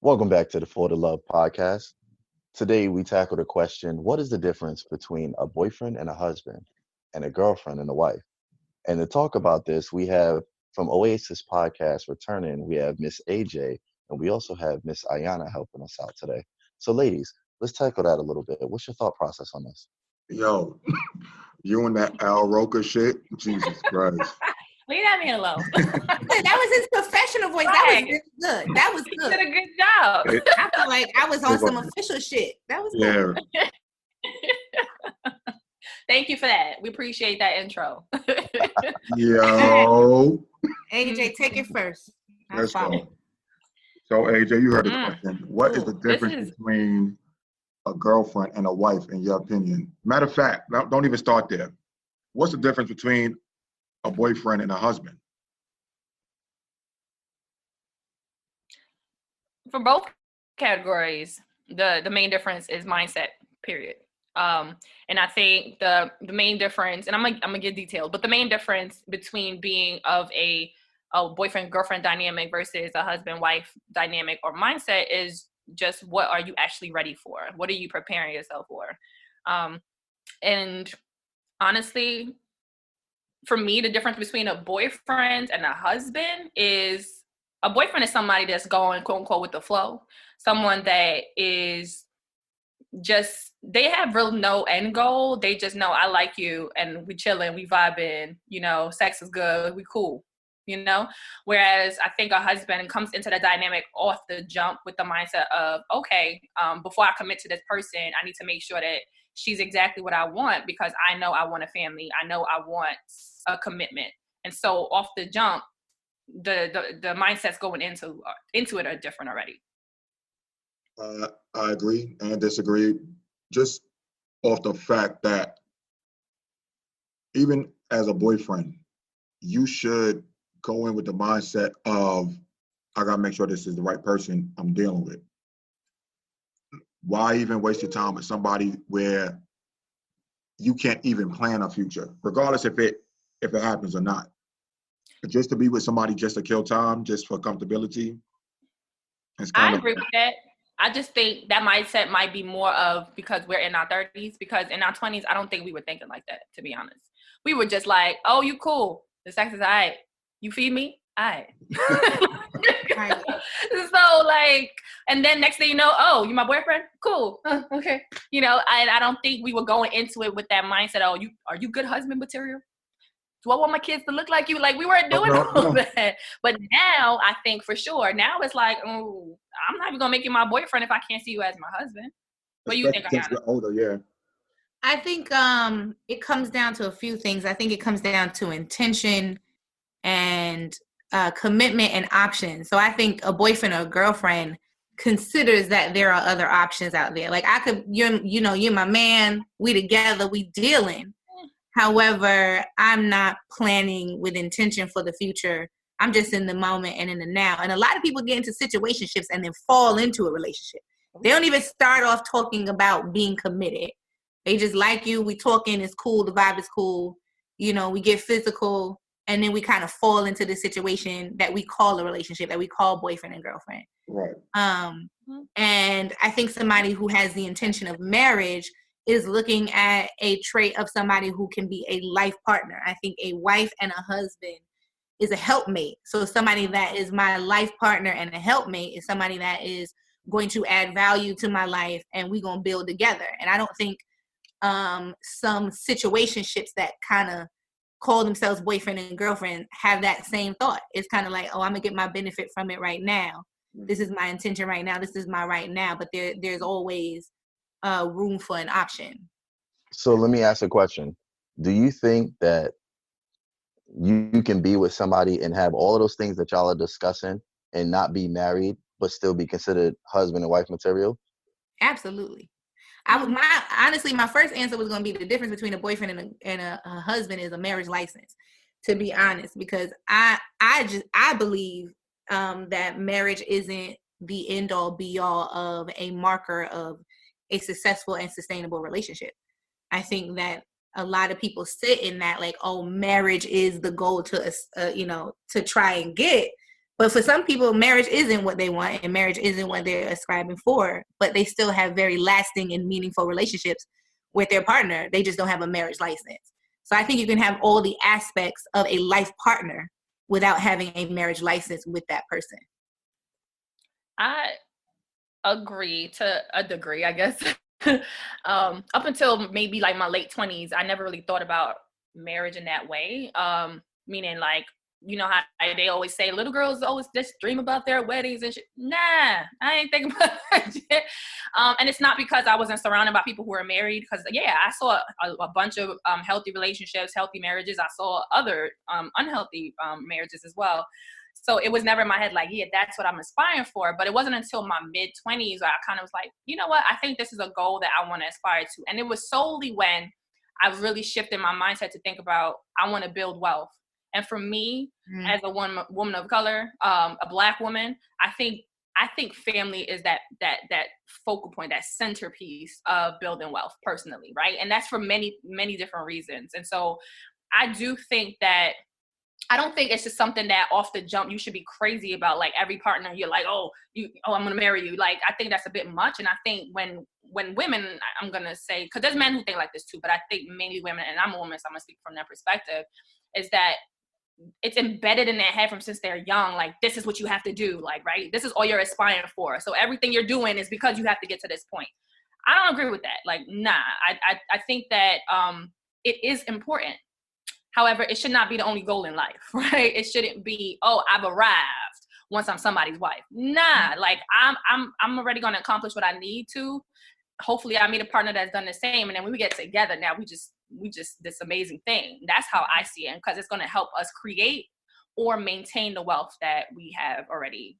Welcome back to the For the Love podcast. Today we tackle the question, what is the difference between a boyfriend and a husband and a girlfriend and a wife? And to talk about this, we have from Oasis podcast returning, we have Miss AJ and we also have Miss Ayanna helping us out today. So ladies, let's tackle that a little bit. What's your thought process on this? Yo, you and that Al Roker shit? Jesus Christ. Leave that man alone. That was his professional voice. That was really good. That was You good. did a good job. I feel like I was on some official shit. That was good. Yeah. Thank you for that. We appreciate that intro. Yo. AJ, take it first. Let's go. So, AJ, you heard the question. What is the This difference is- between a girlfriend and a wife, in your opinion? Matter of fact, don't even start there. What's the difference between a boyfriend and a husband? For both categories, the main difference is mindset, period. And I think the main difference, and I'm gonna get detailed, but the main difference between being of a boyfriend-girlfriend dynamic versus a husband-wife dynamic or mindset is just what are you actually ready for? What are you preparing yourself for? And honestly, for me, the difference between a boyfriend and a husband is a boyfriend is somebody that's going, quote unquote, with the flow. Someone that is just, they have real no end goal. They just know I like you and we chilling, we vibing, sex is good, we cool, Whereas I think a husband comes into the dynamic off the jump with the mindset of, okay, before I commit to this person, I need to make sure that she's exactly what I want because I know I want a family. I know I want a commitment. And so off the jump, the mindsets going into it are different already. I agree and disagree, just off the fact that even as a boyfriend, you should go in with the mindset of, I gotta make sure this is the right person I'm dealing with. Why even waste your time with somebody where you can't even plan a future, regardless if it happens or not? Just to be with somebody just to kill time, just for comfortability. I agree with that. I just think that mindset might be more of because we're in our 30s, because in our 20s, I don't think we were thinking like that, to be honest. We were just like, oh, you cool. The sex is all right. You feed me? All right. So and then next thing you know, oh, you my boyfriend? Cool. Okay. I don't think we were going into it with that mindset. Oh, are you good husband material? Do I want my kids to look like you? Like we weren't doing all that. But now I think for sure, now it's like, oh, I'm not even gonna make you my boyfriend if I can't see you as my husband. What do you think, Ayanna? Older, yeah. I think it comes down to a few things. I think it comes down to intention and commitment and options. So I think a boyfriend or a girlfriend considers that there are other options out there. Like you're my man, we together, we dealing. However, I'm not planning with intention for the future. I'm just in the moment and in the now. And a lot of people get into situationships and then fall into a relationship. They don't even start off talking about being committed. They just like you, we talking, it's cool, the vibe is cool. We get physical, and then we kind of fall into the situation that we call a relationship, that we call boyfriend and girlfriend. Right. And I think somebody who has the intention of marriage is looking at a trait of somebody who can be a life partner. I think a wife and a husband is a helpmate. So somebody that is my life partner and a helpmate is somebody that is going to add value to my life and we're going to build together. And I don't think some situationships that kind of call themselves boyfriend and girlfriend have that same thought. It's kind of like, oh, I'm going to get my benefit from it right now. This is my intention right now. This is my right now. But there's always room for an option. So let me ask a question. Do you think that you can be with somebody and have all of those things that y'all are discussing and not be married, but still be considered husband and wife material? Absolutely. Honestly, my first answer was going to be the difference between a boyfriend and a husband is a marriage license, to be honest, because I believe that marriage isn't the end all be all of a marker of a successful and sustainable relationship. I think that a lot of people sit in that like, oh, marriage is the goal to try and get. But for some people, marriage isn't what they want, and marriage isn't what they're ascribing for, but they still have very lasting and meaningful relationships with their partner. They just don't have a marriage license. So I think you can have all the aspects of a life partner without having a marriage license with that person. I agree to a degree, I guess. Up until maybe like my late 20s, I never really thought about marriage in that way. Meaning like, you know how they always say little girls always just dream about their weddings and shit. Nah, I ain't thinking about that shit. And it's not because I wasn't surrounded by people who were married, because yeah, I saw a bunch of healthy relationships, healthy marriages. I saw other unhealthy marriages as well. So it was never in my head like, yeah, that's what I'm aspiring for. But it wasn't until my mid-20s where I kind of was like, you know what? I think this is a goal that I want to aspire to. And it was solely when I really shifted my mindset to think about, I want to build wealth. And for me, as a woman of color, a Black woman, I think family is that focal point, that centerpiece of building wealth personally, right? And that's for many, many different reasons. And so I do think that, I don't think it's just something that off the jump you should be crazy about, like every partner you're like, I'm gonna marry you. Like, I think that's a bit much. And I think when women, I'm gonna say, because there's men who think like this too, but I think mainly women, and I'm a woman, so I'm gonna speak from their perspective, is that it's embedded in their head from since they're young, like, this is what you have to do, like, right? This is all you're aspiring for. So everything you're doing is because you have to get to this point. I don't agree with that. Like, nah, I think that it is important. However, it should not be the only goal in life, right? It shouldn't be, I've arrived once I'm somebody's wife. Nah, like I'm already gonna accomplish what I need to. Hopefully I meet a partner that's done the same, and then when we get together, now we just this amazing thing. That's how I see it, because it's gonna help us create or maintain the wealth that we have already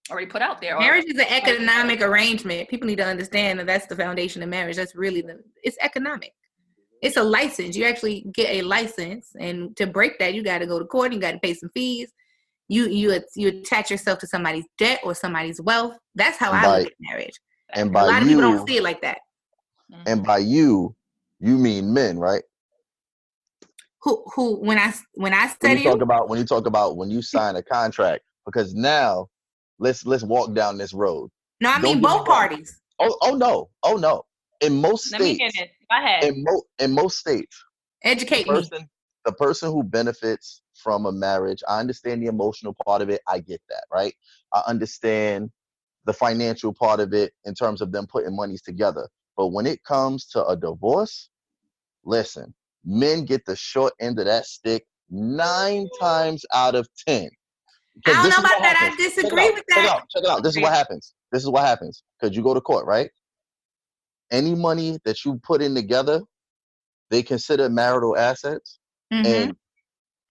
put out there. Marriage is an economic arrangement. People need to understand that that's the foundation of marriage. That's really it's economic. It's a license. You actually get a license, and to break that, you got to go to court. You got to pay some fees. You attach yourself to somebody's debt or somebody's wealth. That's how I look at marriage. And by a lot of people don't see it like that. And by you mean men, right? Who? When I said when you talk about when you sign a contract, because now let's walk down this road. No, I mean both parties. Oh no. In most states, in most states, educate me. The person who benefits from a marriage, I understand the emotional part of it. I get that, right? I understand the financial part of it in terms of them putting monies together. But when it comes to a divorce, listen, men get the short end of that stick 9 times out of 10. I don't know about that. I disagree with that. Check it out. This is what happens. Because you go to court, right? Any money that you put in together, they consider marital assets, and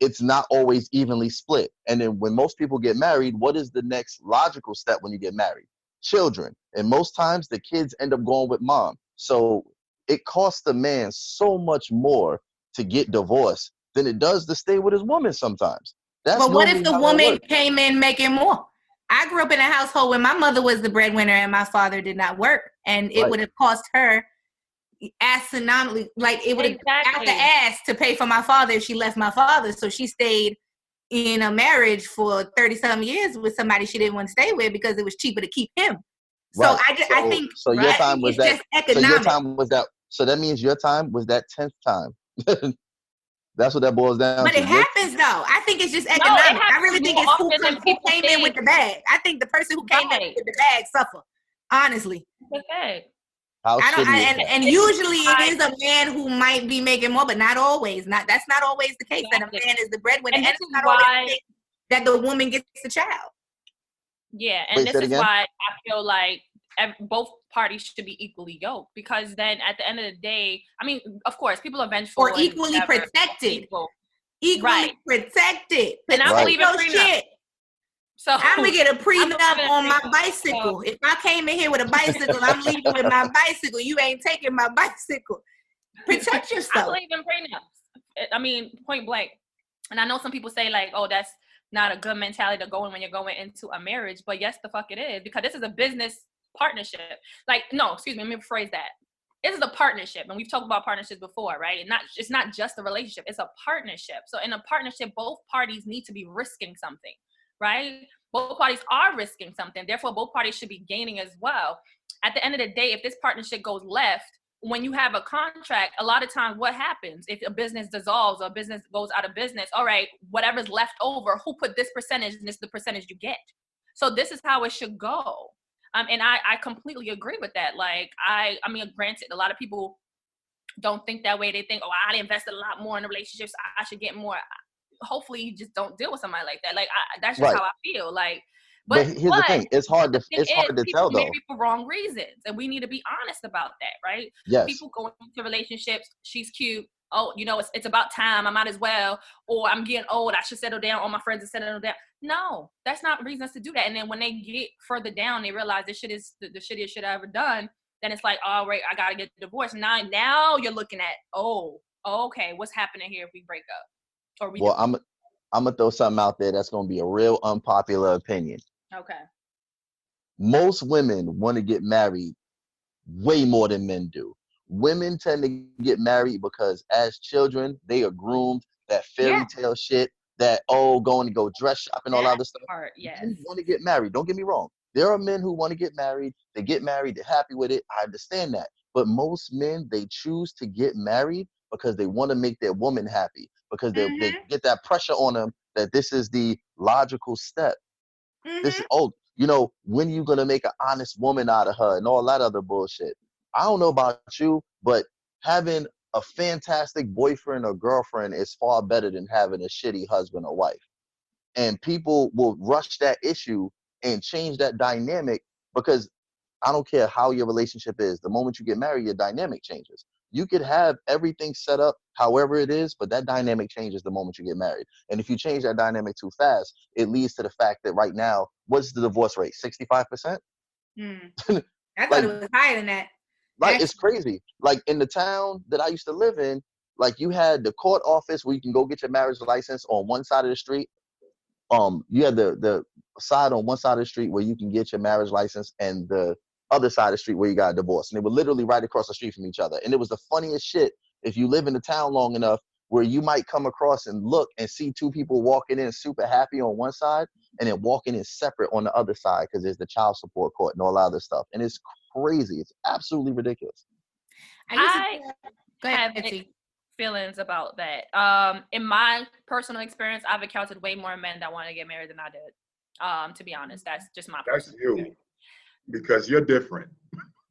it's not always evenly split. And then when most people get married, what is the next logical step when you get married? Children. And most times the kids end up going with mom. So it costs the man so much more to get divorced than it does to stay with his woman sometimes. But what if the woman came in making more? I grew up in a household where my mother was the breadwinner and my father did not work. And it would have cost her astronomically, like it would have out the ass to pay for my father if she left my father. So she stayed in a marriage for 30-some years with somebody she didn't want to stay with because it was cheaper to keep him. So I think so. Your time was that. So your time was that. So that means your time was that 10th time. That's what that boils down to. But it happens though. I think it's just economic. I really think it's who came in with the bag. I think the person who came in with the bag suffer. Honestly. Okay. And usually it is a man who might be making more, but not always. That's not always the case. That a man is the breadwinner, and it's not always the case that the woman gets the child. Yeah, and this is why I feel like both parties should be equally yoked, because then at the end of the day, I mean, of course, people are vengeful or equally protected. Equally protected. And I believe in prenup. So I'm gonna get a prenup on my bicycle. If I came in here with a bicycle, I'm leaving with my bicycle. You ain't taking my bicycle. Protect yourself. I believe in prenups. I mean, point blank. And I know some people say like, oh, that's not a good mentality to go in when you're going into a marriage. But yes, the fuck it is, because this is a business partnership. Like, no, excuse me, let me rephrase that. this is a partnership, and we've talked about partnerships before, right? And it's not just a relationship, it's a partnership. So in a partnership, both parties need to be risking something, right? Both parties are risking something. Therefore, both parties should be gaining as well. At the end of the day, if this partnership goes left, when you have a contract, a lot of times what happens if a business dissolves or a business goes out of business, all right, whatever's left over, who put this percentage, and this is the percentage you get. So this is how it should go. And I completely agree with that. Like, I mean, granted, a lot of people don't think that way. They think, oh, I invested a lot more in the relationships, I should get more. Hopefully you just don't deal with somebody like that. Like, that's just Right. how I feel. Like, But here's the thing: it's hard to people tell, though. marry for wrong reasons, and we need to be honest about that, right? Yes. People go into relationships. She's cute. Oh, it's about time. I might as well. Or I'm getting old. I should settle down. All my friends are settling down. No, that's not reasons to do that. And then when they get further down, they realize this shit is the shittiest shit I ever done. Then it's like, all right, I gotta get divorced. Now you're looking at, okay, what's happening here if we break up? Or we well, I'm gonna throw something out there that's gonna be a real unpopular opinion. Okay. Most women want to get married way more than men do. Women tend to get married because as children, they are groomed, that fairy tale shit, that, going to go dress shopping, all other stuff. Part, yes. Men want to get married. Don't get me wrong. There are men who want to get married. They get married. They're happy with it. I understand that. But most men, they choose to get married because they want to make their woman happy, because they get that pressure on them that this is the logical step. This is, when you going to make an honest woman out of her and all that other bullshit. I don't know about you, but having a fantastic boyfriend or girlfriend is far better than having a shitty husband or wife. And people will rush that issue and change that dynamic, because I don't care how your relationship is. The moment you get married, your dynamic changes. You could have everything set up however it is, but that dynamic changes the moment you get married. And if you change that dynamic too fast, it leads to the fact that right now, what's the divorce rate? 65%? I thought it was higher than that. Like, it's crazy. Like, in the town that I used to live in, like, you had the court office where you can go get your marriage license on one side of the street. You had the side on one side of the street where you can get your marriage license, and the other side of the street where you got a divorce. And they were literally right across the street from each other. And it was the funniest shit if you live in the town long enough, where you might come across and look and see two people walking in super happy on one side and then walking in separate on the other side, because there's the child support court and all that other stuff. And it's crazy. It's absolutely ridiculous. I Go ahead, have Betsy. feelings about that. In my personal experience, I've encountered way more men that want to get married than I did. To be honest, that's just my personal experience. Because you're different.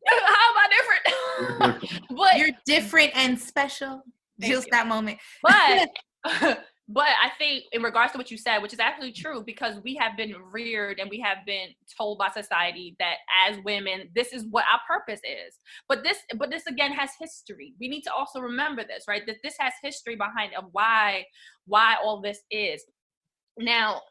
How am I different? But you're different and special. Just that moment. But I think in regards to what you said, which is actually true, because we have been reared and we have been told by society that as women, this is what our purpose is. But this again has history. We need to also remember this, right? That this has history behind of why all this is. Now,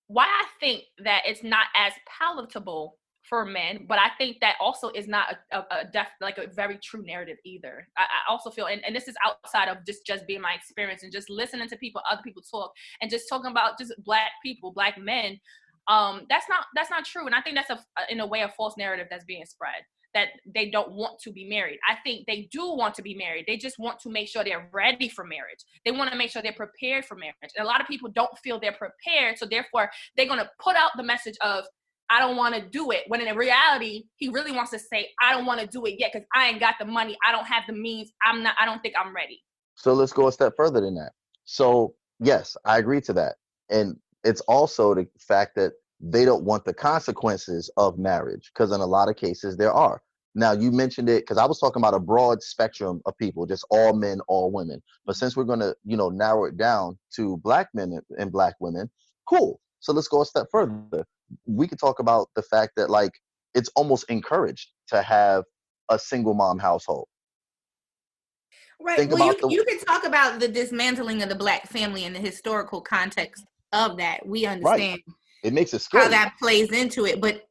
why I think that it's not as palatable for men, but I think that also is not a very true narrative either. I also feel, and this is outside of just being my experience and just listening to other people talk and just talking about just black people, black men. That's not true. And I think that's in a way a false narrative that's being spread, that they don't want to be married. I think they do want to be married. They just want to make sure they're ready for marriage. They want to make sure they're prepared for marriage. And a lot of people don't feel they're prepared. So therefore they're going to put out the message of, I don't want to do it. When in reality, he really wants to say, I don't want to do it yet because I ain't got the money. I don't have the means. I don't think I'm ready. So let's go a step further than that. So yes, I agree to that. And it's also the fact that they don't want the consequences of marriage, because in a lot of cases there are. Now, you mentioned it because I was talking about a broad spectrum of people, just all men, all women. But since we're going to, narrow it down to black men and black women, cool. So let's go a step further. We could talk about the fact that, like, it's almost encouraged to have a single mom household. Right. Well, you can talk about the dismantling of the black family in the historical context of that. We understand. Right. It makes it scary. How that plays into it. But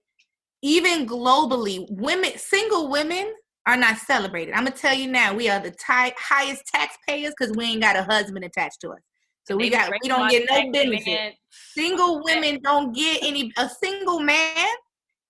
even globally, single women are not celebrated. I'm going to tell you now, we are the highest taxpayers because we ain't got a husband attached to us. So we don't get no benefit. Single women don't get a single man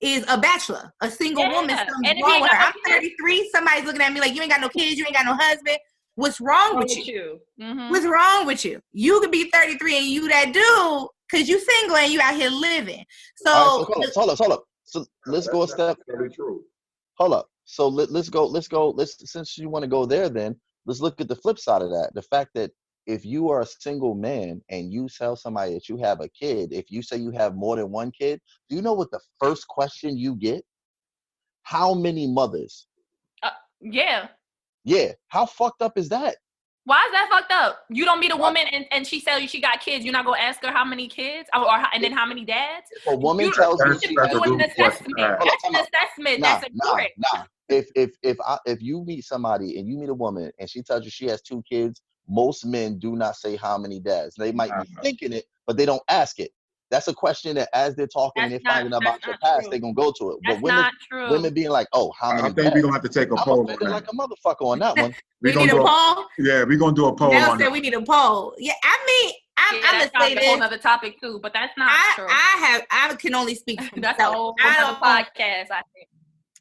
is a bachelor, a single woman. Yeah. Something's And if you wrong ain't with her. got I'm no kids, 33. Somebody's looking at me like, you ain't got no kids, you ain't got no husband. What's wrong with you? Mhm. What's wrong with you? You could be 33 and you that dude because you single and you out here living. So, All right, so hold up. So let's go a That's step. very true. Hold up. So let's go. Since you want to go there, then let's look at the flip side of that. The fact that if you are a single man and you tell somebody that you have a kid, if you say you have more than one kid, do you know what the first question you get? How many mothers? Yeah. Yeah. How fucked up is that? Why is that fucked up? You don't meet a woman and she tells you she got kids. You're not gonna ask her how many kids and then how many dads. If a woman You tells me should she be That's a has, doing an rude question assessment. to ask. That's an assessment. That's important. nah. If you meet somebody and you meet a woman and she tells you she has 2 kids, most men do not say how many dads. They might be thinking it, but they don't ask it. That's a question that as they're talking and they're finding out about your past, they're gonna go to it. But That's not true. women being like, oh, how many I think dads? we're gonna have to take a I'm poll on offended that. like a motherfucker on that one. we need a poll. Yeah, we're gonna do a poll Nell on said that. we need a poll. Yeah, I mean, I'm that's gonna say a whole this. other topic too, but that's not true. I can only speak for That's a myself. whole other podcast, I think.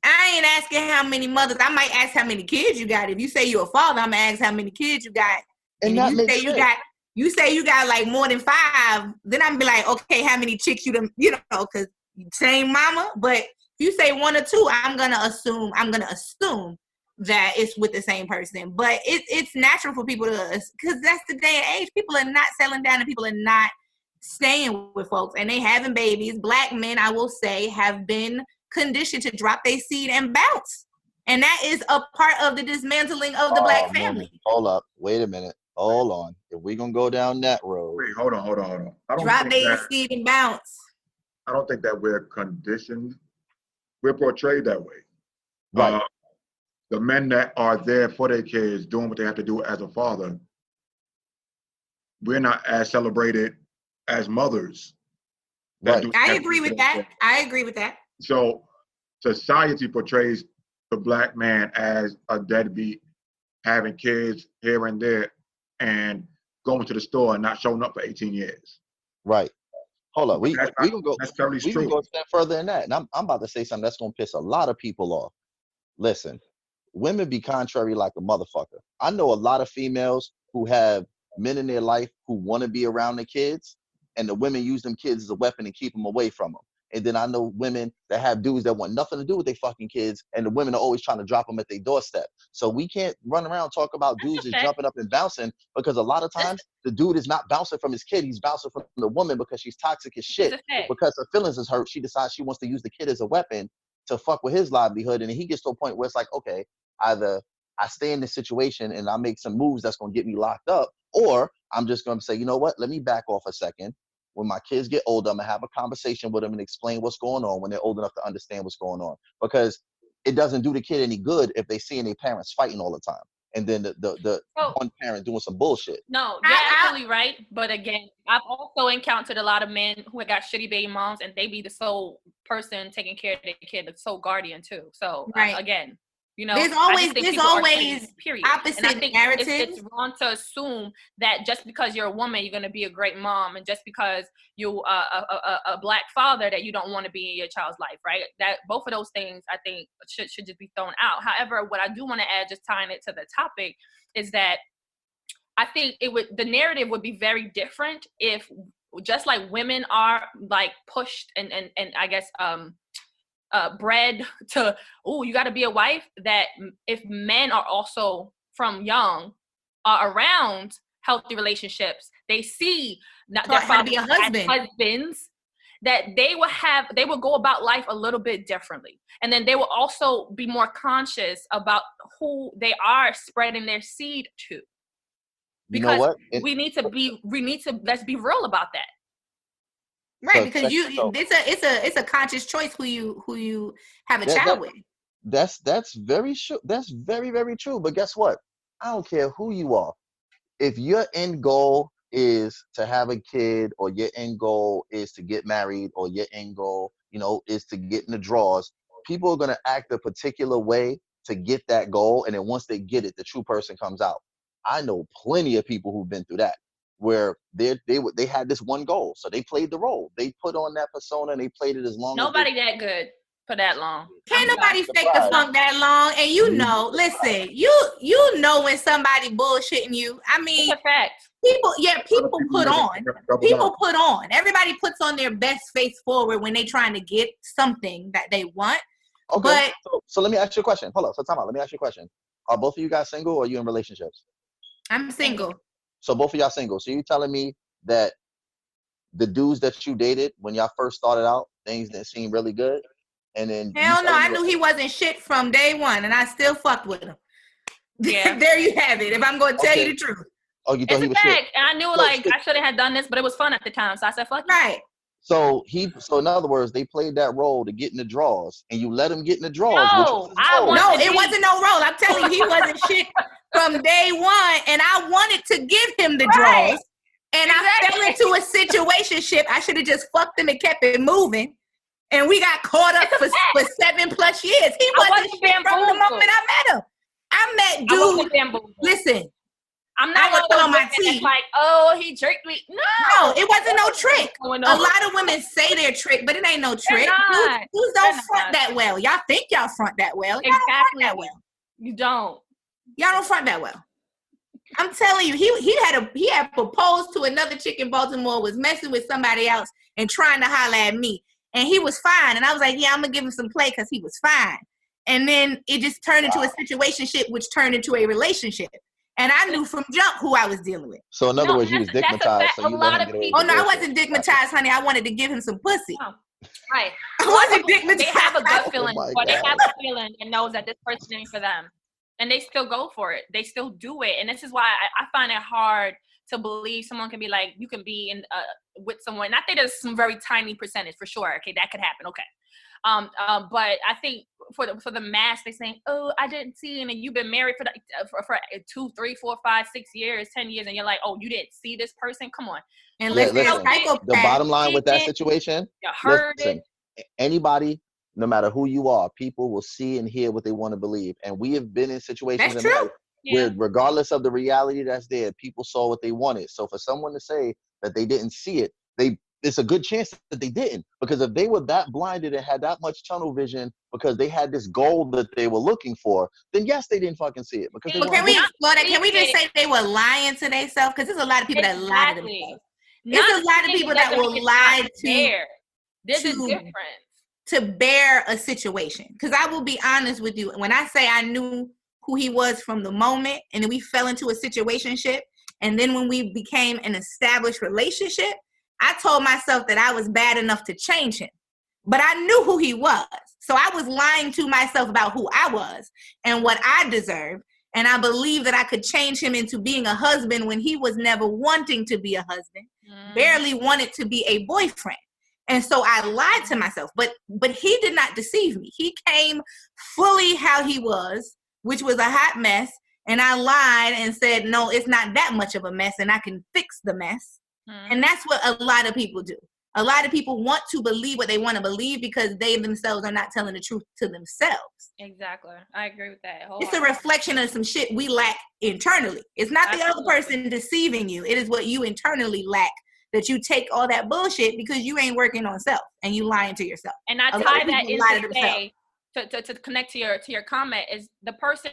I ain't asking how many mothers. I might ask how many kids you got. If you say you're a father, I'm gonna ask how many kids you got. And if that you makes say sense. you say you got like more than 5, then I'm be like, okay, how many chicks you done, because same mama. But if you say 1 or 2, I'm gonna assume that it's with the same person. But it's natural for people to, because that's the day and age. People are not settling down and people are not staying with folks, and they having babies. Black men, I will say, have been conditioned to drop their seed and bounce. And that is a part of the dismantling of the Black family. Hold up. Wait a minute. Hold on. If we're going to go down that road. Wait, hold on. Drop their seed and bounce. I don't think that we're conditioned. We're portrayed that way. Right. The men that are there for their kids, doing what they have to do as a father, we're not as celebrated as mothers. Right. I agree with that. So society portrays the Black man as a deadbeat, having kids here and there, and going to the store and not showing up for 18 years. Right. Hold up. We can go. Necessarily We true. can go a step further than that. And I'm about to say something that's gonna piss a lot of people off. Listen, women be contrary like a motherfucker. I know a lot of females who have men in their life who want to be around the kids, and the women use them kids as a weapon and keep them away from them. And then I know women that have dudes that want nothing to do with their fucking kids, and the women are always trying to drop them at their doorstep. So we can't run around and talk about dudes just jumping up and bouncing, because a lot of times the dude is not bouncing from his kid, he's bouncing from the woman because she's toxic as shit. Because her feelings is hurt, she decides she wants to use the kid as a weapon to fuck with his livelihood, and then he gets to a point where it's like, okay, either I stay in this situation and I make some moves that's going to get me locked up, or I'm just going to say, you know what, let me back off a second. When my kids get older, I'm going to have a conversation with them and explain what's going on when they're old enough to understand what's going on. Because it doesn't do the kid any good if they see their parents fighting all the time, and then the one parent doing some bullshit. No, you're absolutely right. But again, I've also encountered a lot of men who have got shitty baby moms, and they be the sole person taking care of their kid, the sole guardian too. So again, there's always period. Opposite and I think narratives. It's wrong to assume that just because you're a woman, you're going to be a great mom, and just because you a Black father, that you don't want to be in your child's life, right? That both of those things, I think, should just be thrown out. However, what I do want to add, just tying it to the topic, is that I think the narrative would be very different if, just like women are like pushed and I guess bred to, you got to be a wife, that if men are also from young around healthy relationships, they see their fathers as husbands, that they will go about life a little bit differently, and then they will also be more conscious about who they are spreading their seed to. Because you know what? we need to let's be real about that. Right, because it's a conscious choice who you have a child with. That's very true. That's very, very true. But guess what? I don't care who you are. If your end goal is to have a kid, or your end goal is to get married, or your end goal, is to get in the drawers, people are gonna act a particular way to get that goal, and then once they get it, the true person comes out. I know plenty of people who've been through that, where they had this one goal, so they played the role. They put on that persona and they played it as long Nobody that good. for that long. Can't nobody fake the funk that long. And you know, listen, you know when somebody bullshitting you. I mean, it's a fact. People put on. Everybody puts on their best face forward when they trying to get something that they want. Okay. But so let me ask you a question. Hold on. So time out. Let me ask you a question. Are both of you guys single or are you in relationships? I'm single. So both of y'all single. So you telling me that the dudes that you dated when y'all first started out, things didn't seem really good? And then hell no, I knew he wasn't shit from day one and I still fucked with him. Yeah. There you have it. If I'm going to tell you the truth. Oh, you thought he was shit? And I knew I shouldn't have done this, but it was fun at the time. So I said, fuck it. Right. So in other words, they played that role to get in the draws, and you let him get in the draws. No, it wasn't no role. I'm telling you, he wasn't shit from day one, and I wanted to give him the draws, and I fell into a situationship. I should have just fucked him and kept it moving, and we got caught up for 7+ years. He wasn't shit from the moment I met him. I met dude. Listen. I'm not going to throw my teeth. Like, oh, he tricked me. No, it wasn't no trick. A lot of women say they're trick, but it ain't no trick. Dudes don't front that well. Y'all think y'all front that well. Y'all don't front that well. You don't. Y'all don't front that well. I'm telling you, he had proposed to another chick in Baltimore, was messing with somebody else and trying to holler at me. And he was fine. And I was like, yeah, I'm going to give him some play because he was fine. And then it just turned into a situationship, which turned into a relationship. And I knew from jump who I was dealing with. So in other words, you was digmatized. So you let him get away. Oh no, I wasn't digmatized, honey. I wanted to give him some pussy. Oh, right. I wasn't digmatized. They have a good feeling, or they have a feeling and knows that this person ain't for them, and they still go for it. They still do it, and this is why I find it hard to believe someone can be like, you can be in with someone. And I think there's some very tiny percentage for sure. Okay, that could happen. Okay. But I think for the mass, they saying, oh, I didn't see, and you've been married for 2, 3, 4, 5, 6 years, 10 years, and you're like, oh, you didn't see this person? Come on. And listen, the bottom line with that situation, anybody, no matter who you are, people will see and hear what they want to believe. And we have been in situations in life where, regardless of the reality that's there, people saw what they wanted. So for someone to say that they didn't see it, it's a good chance that they didn't, because if they were that blinded and had that much tunnel vision because they had this goal that they were looking for, then yes, they didn't fucking see it. Because can we explore that? Can we just say they were lying to themselves? Because there's a lot of people that lie to themselves. There's a lot of people that will lie There's a difference. To bear a situation. Because I will be honest with you, when I say I knew who he was from the moment, and then we fell into a situationship, and then when we became an established relationship, I told myself that I was bad enough to change him, but I knew who he was. So I was lying to myself about who I was and what I deserved. And I believed that I could change him into being a husband when he was never wanting to be a husband, barely wanted to be a boyfriend. And so I lied to myself, but he did not deceive me. He came fully how he was, which was a hot mess. And I lied and said, no, it's not that much of a mess and I can fix the mess. And that's what a lot of people do. A lot of people want to believe what they want to believe because they themselves are not telling the truth to themselves. Exactly. I agree with that. It's a reflection of some shit we lack internally. It's not the other person deceiving you. It is what you internally lack, that you take all that bullshit because you ain't working on self and you lying to yourself. And I tie that into say, to connect to your comment, is the person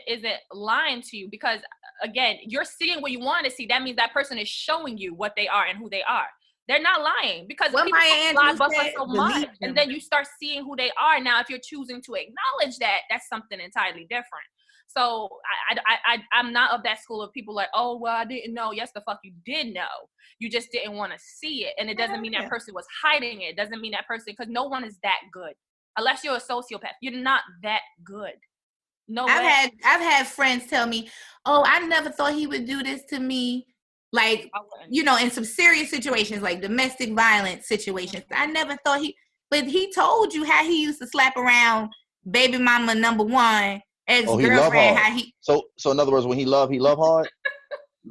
isn't lying to you because, again, you're seeing what you want to see. That means that person is showing you what they are and who they are. They're not lying because people lie for so much, and then you start seeing who they are. Now, if you're choosing to acknowledge that, that's something entirely different. So I'm not of that school of people like, oh, well, I didn't know. Yes, the fuck you did know. You just didn't want to see it. And it doesn't mean that person was hiding it. It doesn't mean that person, because no one is that good. Unless you're a sociopath. You're not that good. No way. I've had friends tell me, oh, I never thought he would do this to me. Like, you know, in some serious situations, like domestic violence situations. I never thought but he told you how he used to slap around baby mama number one, ex-girlfriend, how he. So in other words, when he love hard?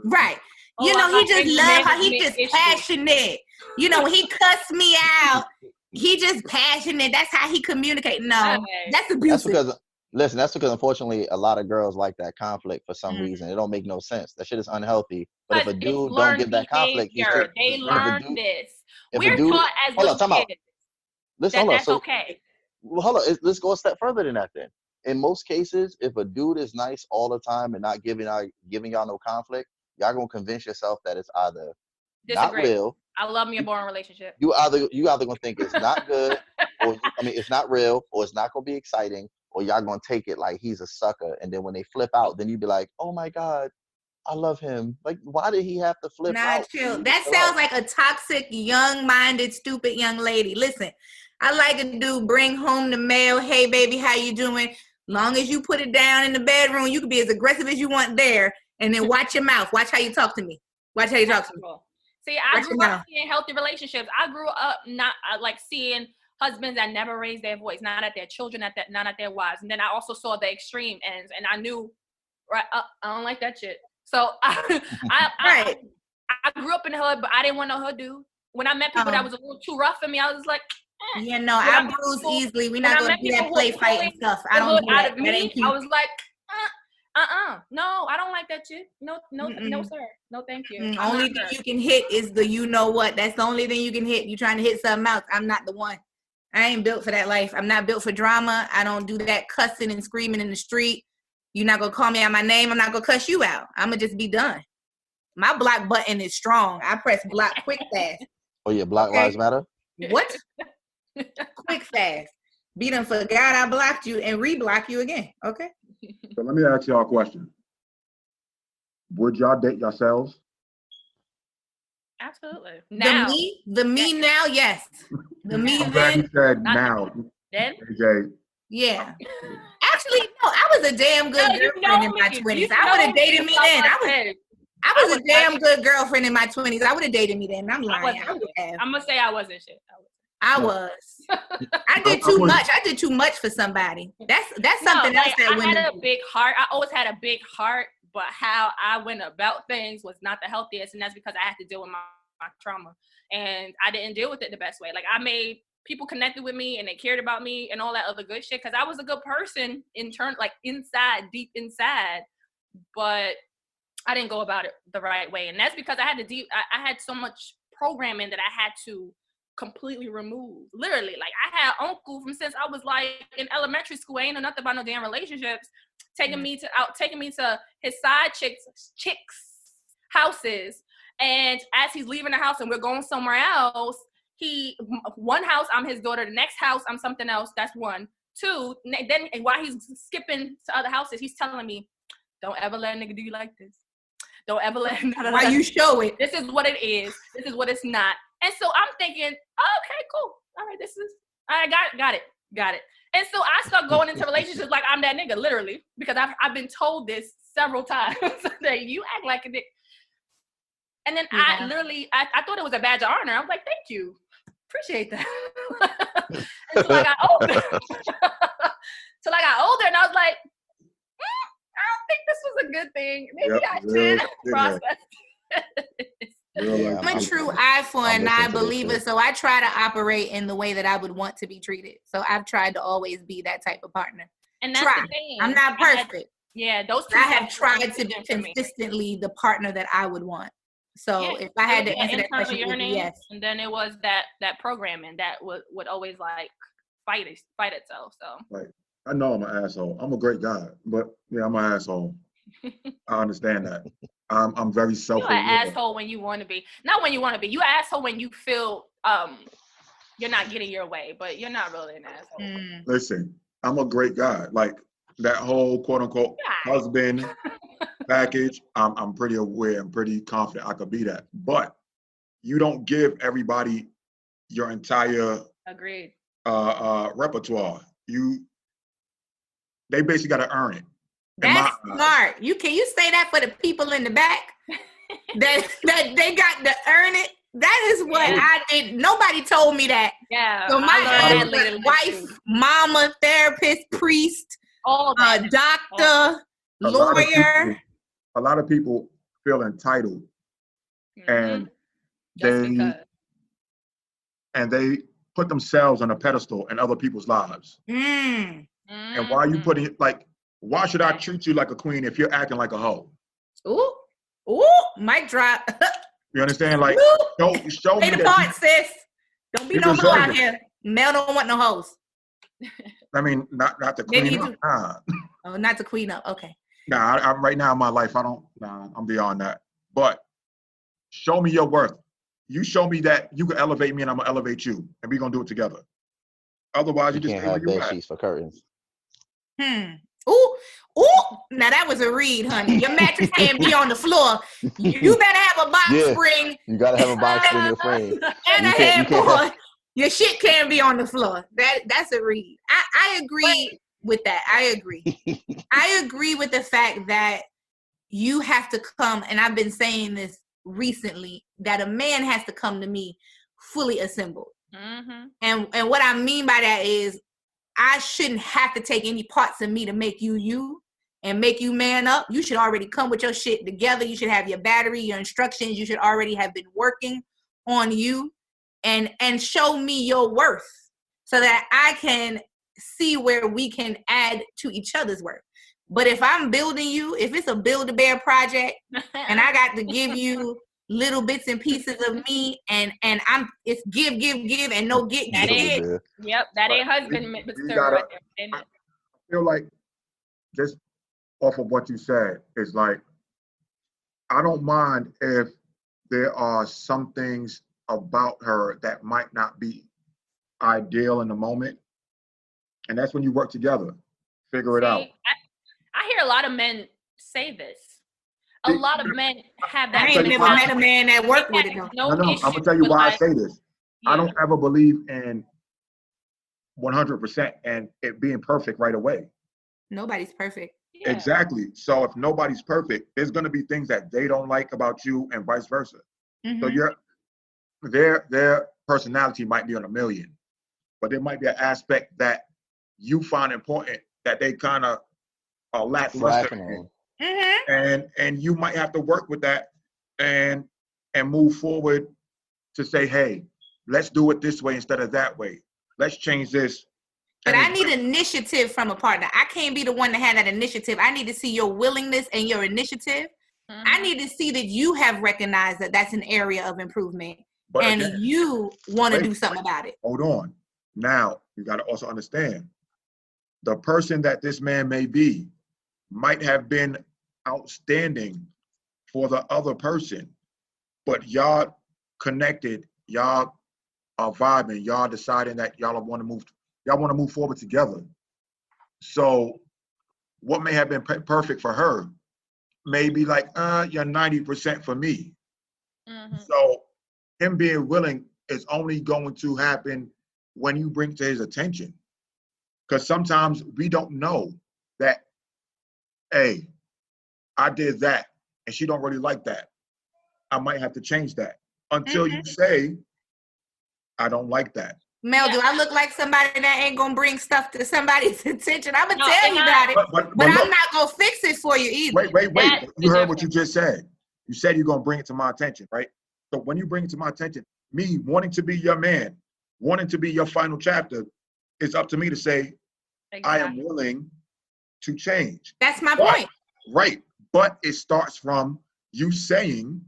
Right. You know, he just love how he just passionate. You know, when he cussed me out, he just passionate. That's how he communicate. No, that's abusive. That's because unfortunately a lot of girls like that conflict for some reason. It don't make no sense. That shit is unhealthy. But if a dude don't get that conflict, they learn this. We're taught as little kids. Listen, that's okay. well, hold on. Let's go a step further than that then. In most cases, if a dude is nice all the time and not giving y'all no conflict, y'all gonna convince yourself that it's either not Disagree. real. I love me a boring relationship. You either gonna think it's not good, or it's not real, or it's not gonna be exciting, or y'all gonna take it like he's a sucker. And then when they flip out, then you be like, oh my God, I love him. Like, why did he have to flip Nah, out? chill. That sounds like a toxic, young-minded, stupid young lady. Listen, I like a dude bring home the mail. Hey, baby, how you doing? Long as you put it down in the bedroom, you can be as aggressive as you want there. And then watch your mouth. Watch how you talk to me. Watch how you talk to me. See, I grew up seeing healthy relationships. I grew up not like seeing husbands that never raised their voice, not at their children, not at their wives. And then I also saw the extreme ends, and I knew, right, I don't like that shit. So I grew up in the hood, but I didn't want no hood dude. When I met people that was a little too rough for me, I was like, yeah, no, I bruise easily. We're not going to do that play fight and stuff. I don't do that. That ain't cute. I was like, no, I don't like that shit. No, sir. No, thank you. Only thing you can hit is the you know what. That's the only thing you can hit. You trying to hit something else. I'm not the one. I ain't built for that life. I'm not built for drama. I don't do that cussing and screaming in the street. You're not going to call me out my name. I'm not going to cuss you out. I'm going to just be done. My block button is strong. I press block quick fast. Oh, yeah, Black Lives Matter? What? Quick fast. Be done forgot I blocked you and reblock you again. Okay? So let me ask y'all a question. Would y'all date yourselves? Absolutely. Now. The me now, yes. The me I'm glad then. you said now. Then? AJ. Yeah. Actually, no, I was a damn good girlfriend in my 20s. I would have dated me then. I was a damn good girlfriend in my 20s. I would have dated me then. I'm lying. I would have. I'm going to say I wasn't shit. I was. I did too much. I did too much for somebody. That's something else that women. I had a big heart. I always had a big heart, but how I went about things was not the healthiest, and that's because I had to deal with my trauma, and I didn't deal with it the best way. Like, I made people connected with me, and they cared about me, and all that other good shit, because I was a good person deep inside, but I didn't go about it the right way, and that's because I had so much programming that I had to completely removed. Literally, like, I had uncle from since I was like in elementary school. I ain't know nothing about no damn relationships. Taking me to his side chicks houses, and as he's leaving the house and we're going somewhere else, one house I'm his daughter, the next house I'm something else. That's one. Two, then while he's skipping to other houses, he's telling me, "Don't ever let a nigga do you like this. Don't ever let him." Why you show it? This is what it is. This is what it's not. And so I'm thinking, okay, cool. All right, got it. And so I start going into relationships like I'm that nigga, literally, because I've been told this several times that you act like a dick. And then I thought it was a badge of honor. I was like, thank you. Appreciate that. Until I got older. And I was like, I don't think this was a good thing. Maybe I should process this. I'm a true eye for an eye believer, so I try to operate in the way that I would want to be treated. So I've tried to always be that type of partner. And that's the thing. I'm not perfect. Those two. I have tried to be consistently the partner that I would want. So if I had to answer that question, it would be yes. And then it was that programming that would always like fight itself. So. Like, I know I'm an asshole. I'm a great guy, but yeah, I'm an asshole. I understand that. I'm very self-aware. You're an asshole when you want to be. Not when you want to be. You're an asshole when you feel you're not getting your way, but you're not really an asshole. Listen, I'm a great guy. Like, that whole quote-unquote husband package, I'm pretty aware and pretty confident I could be that. But you don't give everybody your entire repertoire. They basically got to earn it. That's smart. Can you say that for the people in the back? that they got to earn it. That is what I did. Nobody told me that. Yeah. So my wife, mama, therapist, priest, doctor, lawyer. A lot of people feel entitled, and they put themselves on a pedestal in other people's lives. And why are you putting it like? Why should I treat you like a queen if you're acting like a hoe? Ooh, mic drop. You understand? Like, show me the part, sis. Don't be no hoe out here. Mel don't want no hoes. I mean, not to Maybe clean you up. do. Nah, Oh, not to clean up. Okay. nah. I'm right now in my life. I don't. Nah, I'm beyond that. But show me your worth. You show me that you can elevate me, and I'm gonna elevate you, and we're gonna do it together. Otherwise, You you just can't stay where have you bed at. sheets for curtains. Ooh, ooh. Now that was a read, honey. Your mattress can't be on the floor. You better have a box Yeah. spring You gotta have a box spring in the frame. and You a can't headboard. Your shit can't be on the floor. That's a read. I agree with that. I agree. I agree with the fact that you have to come, and I've been saying this recently, that a man has to come to me fully assembled. Mm-hmm. And what I mean by that is I shouldn't have to take any parts of me to make you and make you man up. You should already come with your shit together. You should have your battery, your instructions. You should already have been working on you and show me your worth so that I can see where we can add to each other's worth. But if I'm building you, if it's a Build-A-Bear project and I got to give you little bits and pieces of me and it's give and no get. Yep, that ain't husband material right there. I feel like just off of what you said is like, I don't mind if there are some things about her that might not be ideal in the moment. And that's when you work together, figure it out. I hear a lot of men say this. A lot of men have that. I ain't never met a man that worked with it though. No, I'm gonna tell you why I say this. Yeah. I don't ever believe in 100% and it being perfect right away. Nobody's perfect. Yeah. Exactly. So if nobody's perfect, there's gonna be things that they don't like about you and vice versa. Mm-hmm. So their personality might be on a million, but there might be an aspect that you find important that they kind of are lackluster in. Mm-hmm. And you might have to work with that and move forward to say, hey, let's do it this way instead of that way. Let's change this. But I need initiative from a partner. I can't be the one to have that initiative. I need to see your willingness and your initiative. Mm-hmm. I need to see that you have recognized that that's an area of improvement. But and again, you want to do something about it. Hold on. Now, you got to also understand, the person that this man may be might have been outstanding for the other person, but y'all connected, y'all are vibing, y'all deciding that y'all want to move forward together. So what may have been perfect for her may be like, you're 90% for me. Mm-hmm. So him being willing is only going to happen when you bring to his attention. Because sometimes we don't know that, hey, I did that and she don't really like that. I might have to change that until you say, I don't like that. Mel, do I look like somebody that ain't gonna bring stuff to somebody's attention? I'm gonna tell you about it, but I'm not gonna fix it for you either. Wait. You heard what you just said. You said you're gonna bring it to my attention, right? So when you bring it to my attention, me wanting to be your man, wanting to be your final chapter, it's up to me to say, exactly. I am willing to change. That's my point. Right. But it starts from you saying.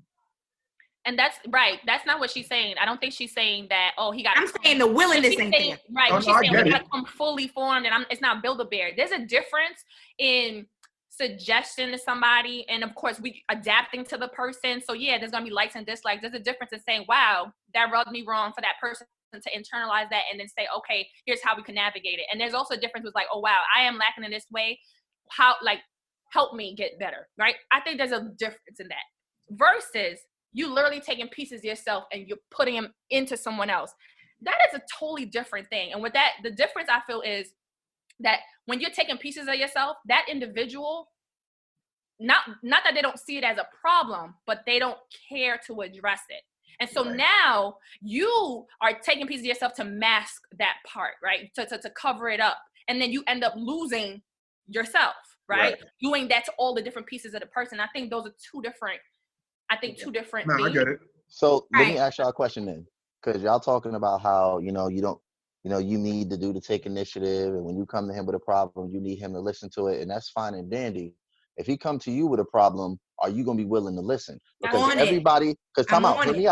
And that's right. That's not what she's saying. I don't think she's saying that, he got. I'm saying the willingness ain't there. Right. She's saying we got to come fully formed and it's not Build-A-Bear. There's a difference in suggestion to somebody. And of course, we adapting to the person. So yeah, there's going to be likes and dislikes. There's a difference in saying, wow, that rubbed me wrong, for that person to internalize that and then say, okay, here's how we can navigate it. And there's also a difference with like, oh, wow, I am lacking in this way. How, like, help me get better, right? I think there's a difference in that versus you literally taking pieces of yourself and you're putting them into someone else. That is a totally different thing. And with that, the difference I feel is that when you're taking pieces of yourself, that individual, not that they don't see it as a problem, but they don't care to address it. And so now you are taking pieces of yourself to mask that part, right? To cover it up. And then you end up losing yourself, right? Doing that to all the different pieces of the person. I think those are two different things. I get it. So let me ask y'all a question then. Because y'all talking about how, you need to take initiative. And when you come to him with a problem, you need him to listen to it. And that's fine and dandy. If he come to you with a problem, are you going to be willing to listen? Because hear me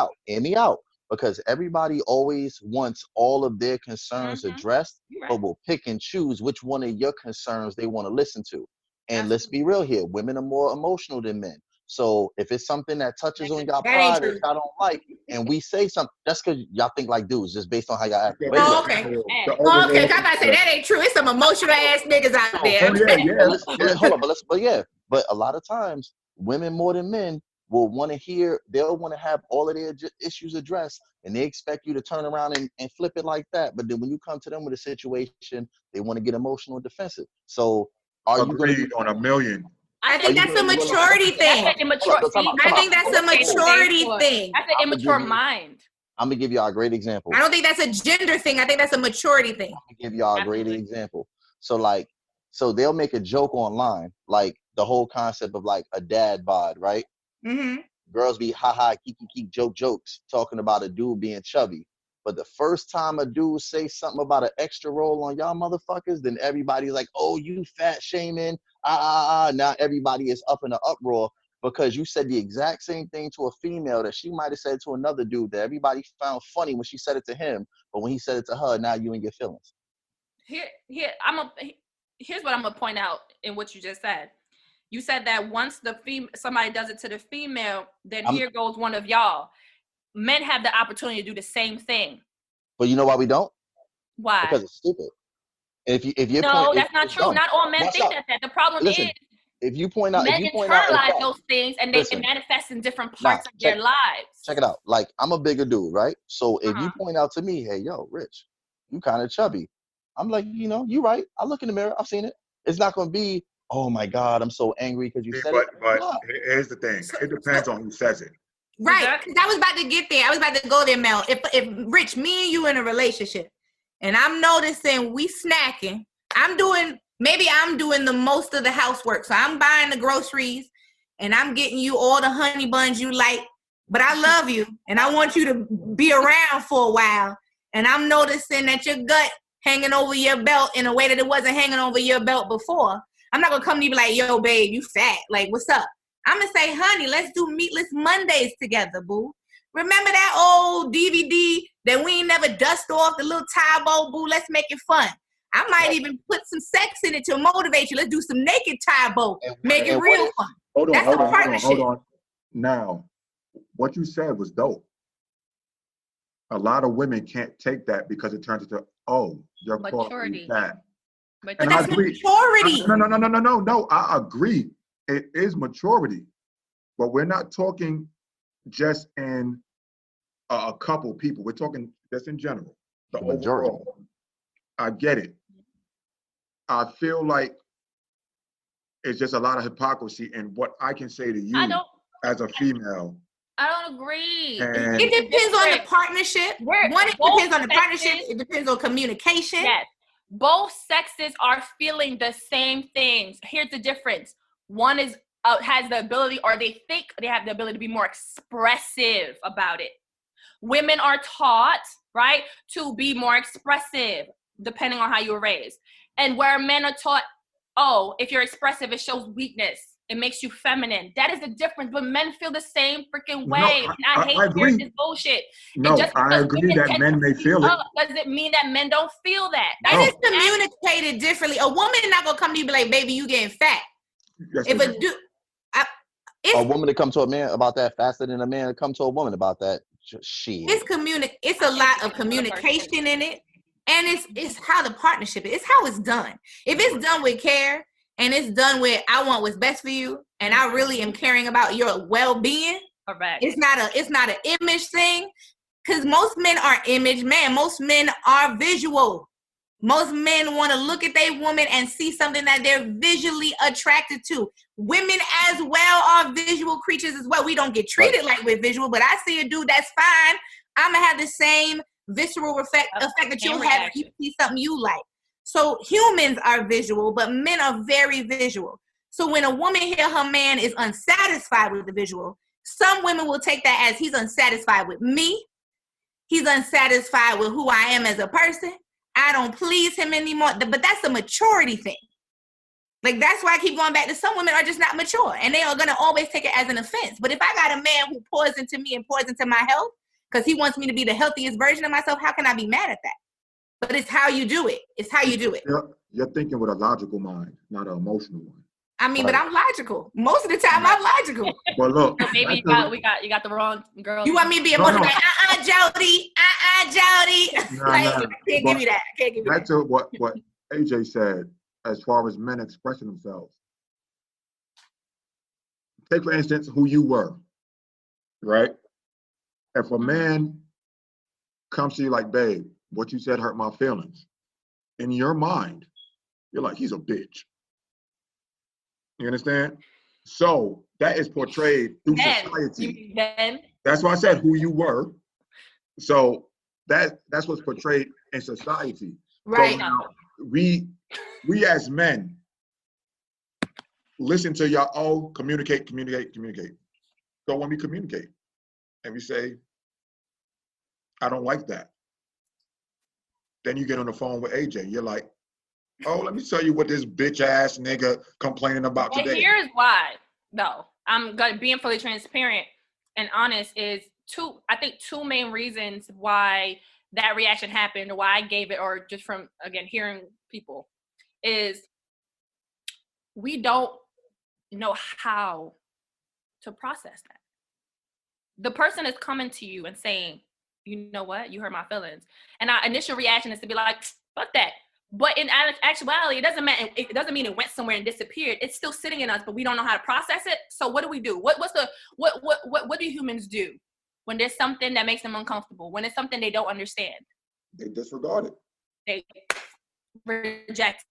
out. because everybody always wants all of their concerns addressed, but will pick and choose which one of your concerns they want to listen to. And let's be real here, women are more emotional than men. So if it's something that touches on your pride or y'all don't like, and we say something, that's because y'all think like dudes, just based on how y'all act. Okay. Okay, I'm about to say that ain't true. It's some emotional ass niggas out there. But a lot of times, women more than men will want to hear, they'll want to have all of their issues addressed, and they expect you to turn around and flip it like that. But then when you come to them with a situation, they want to get emotional and defensive. So are you going to on a million? I think that's a maturity thing. I think that's a maturity thing. That's an immature mind. I'm gonna give y'all a great example. I don't think that's a gender thing. I think that's a maturity thing. I'm gonna give y'all a great example. So they'll make a joke online, like the whole concept of like a dad bod, right? Mm-hmm. Girls be kiki jokes talking about a dude being chubby. But the first time a dude say something about an extra roll on y'all motherfuckers, then everybody's like, oh, you fat shaming. Now everybody is up in an uproar because you said the exact same thing to a female that she might have said to another dude that everybody found funny when she said it to him. But when he said it to her, now you in your feelings. Here's what I'm going to point out in what you just said. You said that once somebody does it to the female, then here goes one of y'all. Men have the opportunity to do the same thing. But you know why we don't? Why? Because it's stupid. If you're that's not true. Not all men think that. The problem is, if you point out, men internalize those things and they manifest in different parts of their lives. Check it out. Like, I'm a bigger dude, right? So if you point out to me, hey, yo, Rich, you kind of chubby. I'm like, you right. I look in the mirror. I've seen it. It's not going to be, oh my God, I'm so angry because you said it. But here's the thing. It depends on who says it. Right. Because I was about to get there. I was about to go there, Mel. If Rich, me and you in a relationship, and I'm noticing we snacking, I'm doing the most of the housework. So I'm buying the groceries and I'm getting you all the honey buns you like, but I love you and I want you to be around for a while. And I'm noticing that your gut hanging over your belt in a way that it wasn't hanging over your belt before. I'm not going to come to you and be like, yo, babe, you fat. Like, what's up? I'm going to say, honey, let's do Meatless Mondays together, boo. Remember that old DVD that we ain't never dust off, the little tie bow, boo? Let's make it fun. I might even put some sex in it to motivate you. Let's do some naked tie bow. Make it real fun. Hold on. Now, what you said was dope. A lot of women can't take that because it turns into, oh, you're maturity. That. But that's maturity. No, I agree. It is maturity. But we're not talking just in a couple people. We're talking just in general. The majority. Overall. I get it. I feel like it's just a lot of hypocrisy in what I can say to you as a female. I don't agree. It depends on the partnership. It depends on the partnership. It depends on communication. Yes. Both sexes are feeling the same things. Here's the difference. One is has the ability, or they think they have the ability to be more expressive about it. Women are taught, right, to be more expressive, depending on how you were raised. And where men are taught, oh, if you're expressive, it shows weakness. It makes you feminine. That is the difference. But men feel the same freaking way. I hate hearing this bullshit. No, I agree that men may feel it. Does it mean that men don't feel that? That is communicated differently. A woman is not going to come to you and be like, baby, you getting fat. A woman to come to a man about that faster than a man to come to a woman about that. It's a lot of communication in it. And it's how the partnership is. It's how it's done. If it's done with care and it's done with I want what's best for you and I really am caring about your well-being. Correct. It's not an image thing, because most men are image men. Most men are visual. Most men want to look at their woman and see something that they're visually attracted to. Women as well are visual creatures as well. We don't get treated like we're visual, but I see a dude that's fine. I'm going to have the same visceral effect that you'll have if you see something you like. So humans are visual, but men are very visual. So when a woman hears her man is unsatisfied with the visual, some women will take that as he's unsatisfied with me. He's unsatisfied with who I am as a person. I don't please him anymore. But that's a maturity thing. Like, that's why I keep going back to some women are just not mature. And they are going to always take it as an offense. But if I got a man who pours into me and pours into my health, because he wants me to be the healthiest version of myself. How can I be mad at that? But it's how you do it. It's how you do it. You're thinking with a logical mind, not an emotional one. I mean, but I'm logical. Most of the time, I'm logical. But look, so maybe you got the wrong girl. You want me to be emotional? No. Like, Jody. Jody. I can't give you that. I can't give you that. Back to what AJ said, as far as men expressing themselves. Take, for instance, who you were, right? If a man comes to you like, babe, what you said hurt my feelings. In your mind, you're like, he's a bitch. You understand? So that is portrayed through society. That's why I said who you were. So that's what's portrayed in society. Right. So now, we as men listen to y'all all communicate. So when we communicate and we say, I don't like that. Then you get on the phone with AJ. You're like, oh, let me tell you what this bitch ass nigga complaining about today. Here's why, though. I'm gonna being fully transparent and honest is two main reasons why that reaction happened, or why I gave it, or just from again hearing people, is we don't know how to process that. The person is coming to you and saying, you know what, you hurt my feelings. And our initial reaction is to be like, fuck that. But in actuality, it doesn't mean it went somewhere and disappeared. It's still sitting in us, but we don't know how to process it. So what do we do? What do humans do when there's something that makes them uncomfortable? When it's something they don't understand? They disregard it. They reject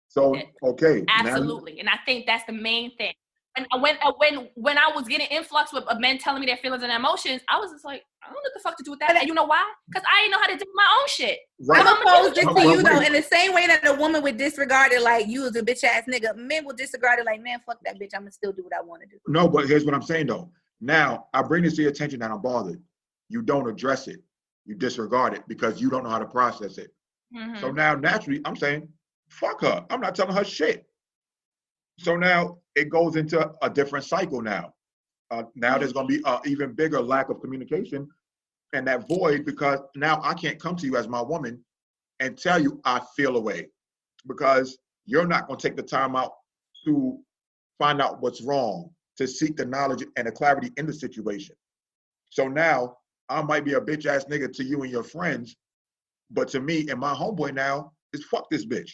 So it. okay. Absolutely. And I think that's the main thing. And when I was getting influx of men telling me their feelings and emotions, I was just like, I don't know what the fuck to do with that. And you know why? Because I didn't know how to do my own shit. Right. I'm gonna pose this to you though, in the same way that a woman would disregard it like you was a bitch ass nigga, men will disregard it like, man, fuck that bitch. I'm gonna still do what I want to do. No, but here's what I'm saying though. Now I bring this to your attention that I'm bothered. You don't address it. You disregard it because you don't know how to process it. Mm-hmm. So now naturally I'm saying, fuck her. I'm not telling her shit. So now it goes into a different cycle now. Now there's going to be an even bigger lack of communication and that void, because now I can't come to you as my woman and tell you I feel away, because you're not going to take the time out to find out what's wrong, to seek the knowledge and the clarity in the situation. So now I might be a bitch ass nigga to you and your friends, but to me and my homeboy now is fuck this bitch.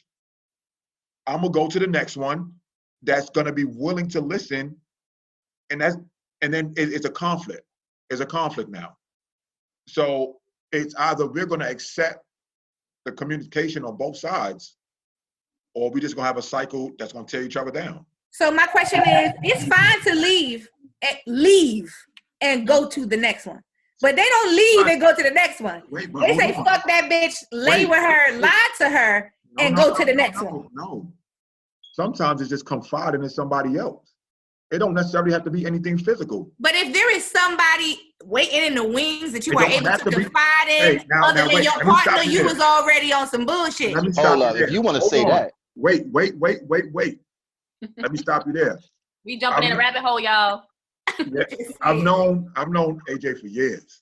I'm going to go to the next one that's going to be willing to listen, and then it's a conflict. It's a conflict now. So it's either we're going to accept the communication on both sides, or we just going to have a cycle that's going to tear each other down. So my question is, it's fine to leave and go to the next one, but they don't leave and go to the next one. They say, fuck that bitch, lay with her, lie to her, and go to the next one. No. Sometimes it's just confiding in somebody else. It don't necessarily have to be anything physical. But if there is somebody waiting in the wings that you are able to confide in, other than your partner, you was already on some bullshit. Hold up, if you want to say that. Wait. Let me stop you there. We jumping in a rabbit hole, y'all. Yeah, I've known AJ for years.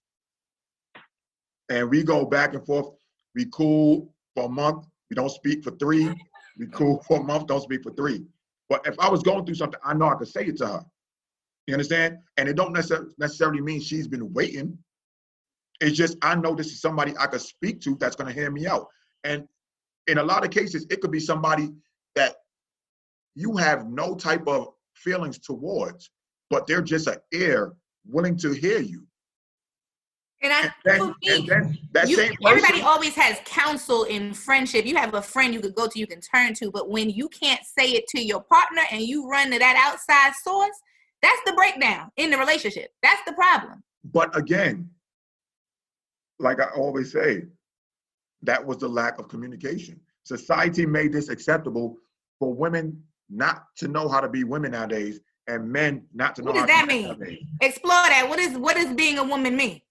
And we go back and forth. We cool for a month. We don't speak for 3. We cool for a month, don't speak for 3. But if I was going through something, I know I could say it to her. You understand? And it don't necessarily mean she's been waiting. It's just I know this is somebody I could speak to that's going to hear me out. And in a lot of cases, it could be somebody that you have no type of feelings towards, but they're just an ear willing to hear you. And everybody always has counsel in friendship. You have a friend you could go to, you can turn to, but when you can't say it to your partner and you run to that outside source, that's the breakdown in the relationship. That's the problem. But again, like I always say, that was the lack of communication. Society made this acceptable for women not to know how to be women nowadays, and men not to know how to be men nowadays. What does that mean? Explore that. What does being a woman mean?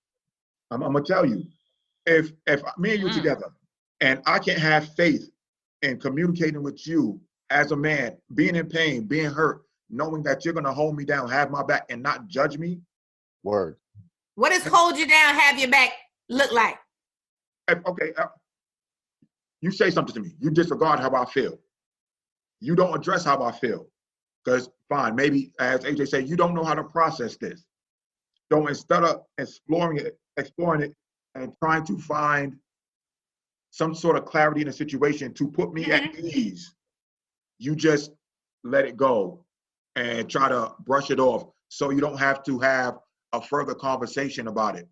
I'm gonna tell you, if me and you together, and I can't have faith in communicating with you as a man, being in pain, being hurt, knowing that you're gonna hold me down, have my back, and not judge me. Word. What does hold you down, have your back look like? Okay, you say something to me. You disregard how I feel. You don't address how I feel. Because fine, maybe as AJ said, you don't know how to process this. So instead of exploring it and trying to find some sort of clarity in a situation to put me at ease, you just let it go and try to brush it off so you don't have to have a further conversation about it.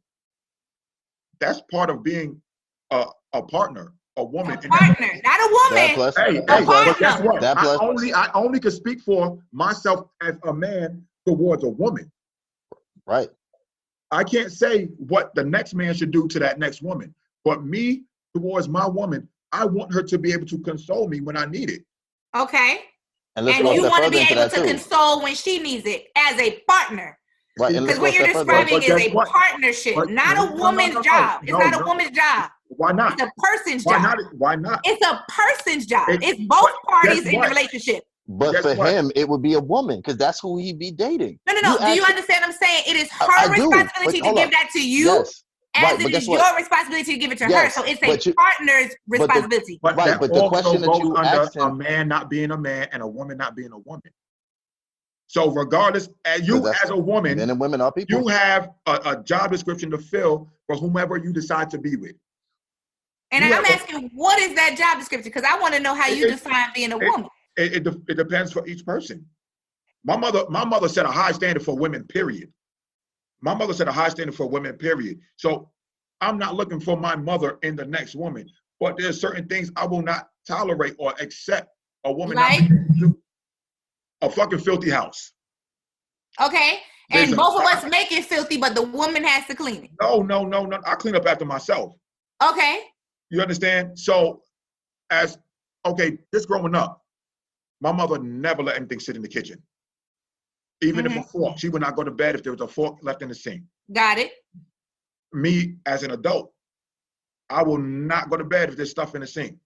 That's part of being a partner, a woman. A partner, not a woman. Hey, but guess what? I only can speak for myself as a man towards a woman. Right. I can't say what the next man should do to that next woman. But me towards my woman, I want her to be able to console me when I need it. Okay. And you want to be able to console when she needs it as a partner. Right. Because what you're describing is a partnership, not a woman's job. It's not a woman's job. Why not? It's a person's job. Why not? It's a person's job. It's both parties in the relationship. But for him, it would be a woman because that's who he'd be dating. No. Do you understand what I'm saying? It is her responsibility to give that to you. Yes. As it is your responsibility to give it to her. So it's a partner's responsibility. But the question that you asked him, a man not being a man and a woman not being a woman. So regardless, as a woman, men and women are people. You have a job description to fill for whomever you decide to be with. And I'm asking, what is that job description? Because I want to know how you define being a woman. It depends for each person. My mother set a high standard for women, period. My mother set a high standard for women, period. So I'm not looking for my mother in the next woman, but there's certain things I will not tolerate or accept a woman not do. A fucking filthy house. Okay. And both of us make it filthy, but the woman has to clean it. No. I clean up after myself. Okay. You understand? So just growing up, my mother never let anything sit in the kitchen. Even if a fork, she would not go to bed if there was a fork left in the sink. Got it. Me, as an adult, I will not go to bed if there's stuff in the sink.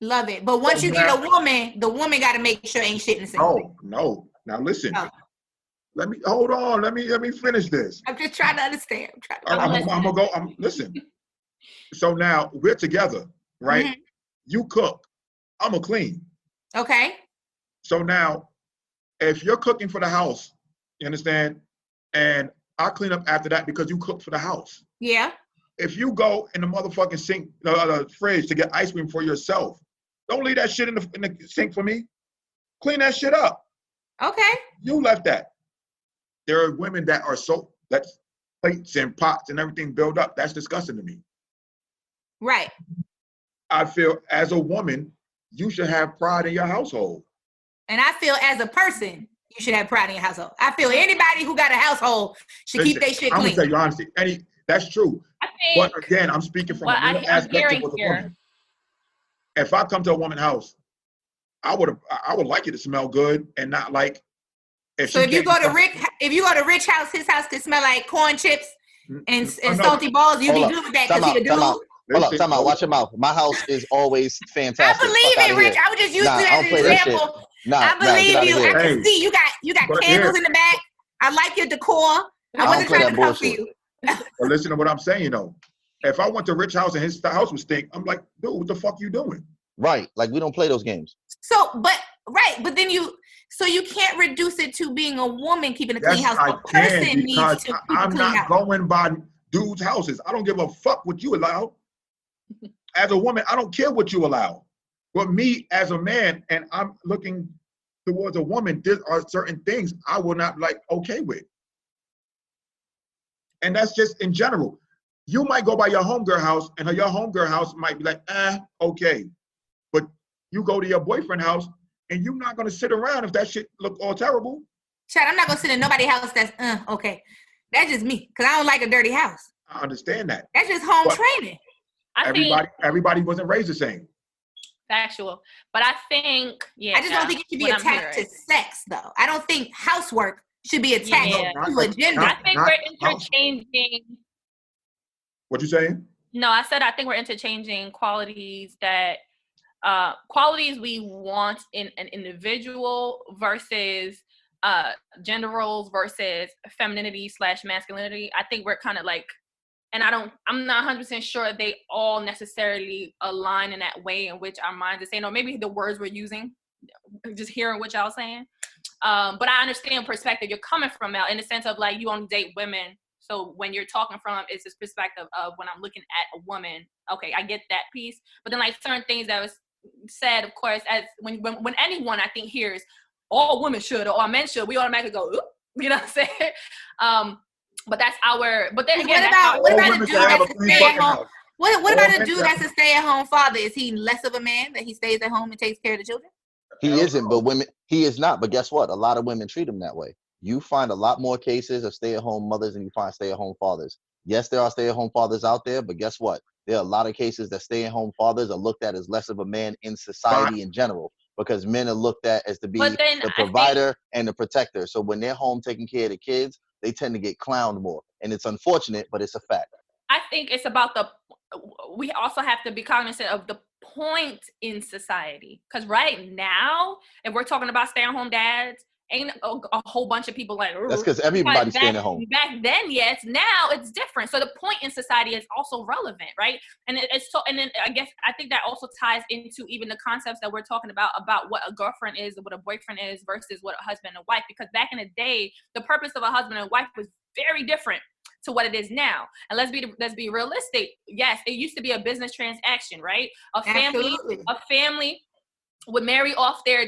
Love it. But once you get a woman, the woman got to make sure ain't shit in the sink. No. Now listen. Let me hold on. Let me finish this. I'm just trying to understand. I'm gonna go. Listen. So now we're together, right? You cook. I'm gonna clean. Okay. So now, if you're cooking for the house, you understand, and I clean up after that because you cook for the house. Yeah. If you go in the motherfucking sink, the fridge to get ice cream for yourself, don't leave that shit in the sink for me. Clean that shit up. Okay. You left that. There are women that are that plates and pots and everything build up. That's disgusting to me. Right. I feel as a woman, you should have pride in your household. And I feel as a person, you should have pride in your household. I feel anybody who got a household should keep their shit clean. I'm gonna tell you honestly, that's true. But again, I'm speaking from a real aspect of a woman. If I come to a woman's house, I would like it to smell good and not like. If you go to Rich house, his house could smell like corn chips and salty balls. You'd be good with that because he a dude. Hold up, time out. Watch your mouth. My house is always fantastic. I believe it, Rich. I would just use it as an example. I believe you. I can see you got candles in the back. I like your decor. I wasn't trying to come for you. But listen to what I'm saying, though. If I went to Rich house and his house would stink, I'm like, dude, what the fuck you doing? Right. Like, we don't play those games. But then you can't reduce it to being a woman keeping a clean house. A person needs to keep I'm not going by dudes' houses. I don't give a fuck what you allow. As a woman, I don't care what you allow. But me as a man, and I'm looking towards a woman, there are certain things I will not okay with. And that's just in general. You might go by your homegirl house, and your homegirl house might be like, okay. But you go to your boyfriend's house, and you're not going to sit around if that shit look all terrible. Chad, I'm not going to sit in nobody's house that's, okay. That's just me, because I don't like a dirty house. I understand that. That's just home training. Everybody wasn't raised the same. Factual. But I think, I just don't think it should be attached to sex, though. I don't think housework should be attached to a gender. I think we're interchanging. What you saying? No, I said I think we're interchanging qualities we want in an individual versus gender roles versus femininity / masculinity, I think we're kind of like, and I'm not 100% sure they all necessarily align in that way in which our minds are saying, or maybe the words we're using, just hearing what y'all saying. But I understand perspective you're coming from, Mel, in the sense of like, you only date women. So when you're talking from, it's this perspective of when I'm looking at a woman. Okay, I get that piece. But then like certain things that was said, of course, as when anyone I think hears all women should or all men should, we automatically go, oop, you know what I'm saying? But that's our. But then again, what about a dude that's a stay-at-home? What about a dude that's a stay-at-home father? Is he less of a man that he stays at home and takes care of the children? He isn't, but he is not. But guess what? A lot of women treat him that way. You find a lot more cases of stay-at-home mothers than you find stay-at-home fathers. Yes, there are stay-at-home fathers out there, but guess what? There are a lot of cases that stay-at-home fathers are looked at as less of a man in society in general, because men are looked at as to be the provider and the protector. So when they're home taking care of the kids, they tend to get clowned more. And it's unfortunate, but it's a fact. I think it's about we also have to be cognizant of the point in society. Because right now, if we're talking about stay-at-home dads, ain't a whole bunch of people like, that's because everybody's staying at home. Back then, yes. Now it's different. So the point in society is also relevant, right? And it's so. And then I think that also ties into even the concepts that we're talking about what a girlfriend is, what a boyfriend is, versus what a husband and wife. Because back in the day, the purpose of a husband and wife was very different to what it is now. And let's be realistic. Yes, it used to be a business transaction, right? A family would marry off their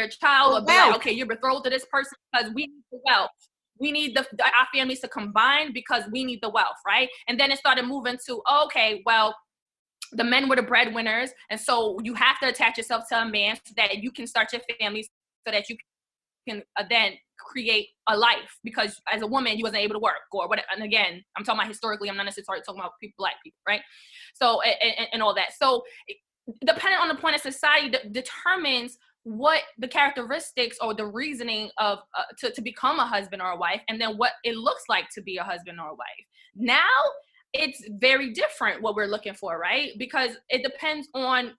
child, would be like, okay, you're betrothed to this person because we need the wealth. We need our families to combine because we need the wealth, right? And then it started moving to, okay, well, the men were the breadwinners, and so you have to attach yourself to a man so that you can start your family, so that you can then create a life, because as a woman you wasn't able to work or whatever. And again, I'm talking about historically, I'm not necessarily talking about black people, right? So and all that. So depending on the point of society determines what the characteristics or the reasoning of to become a husband or a wife, and then what it looks like to be a husband or a wife. Now it's very different what we're looking for, right? Because it depends on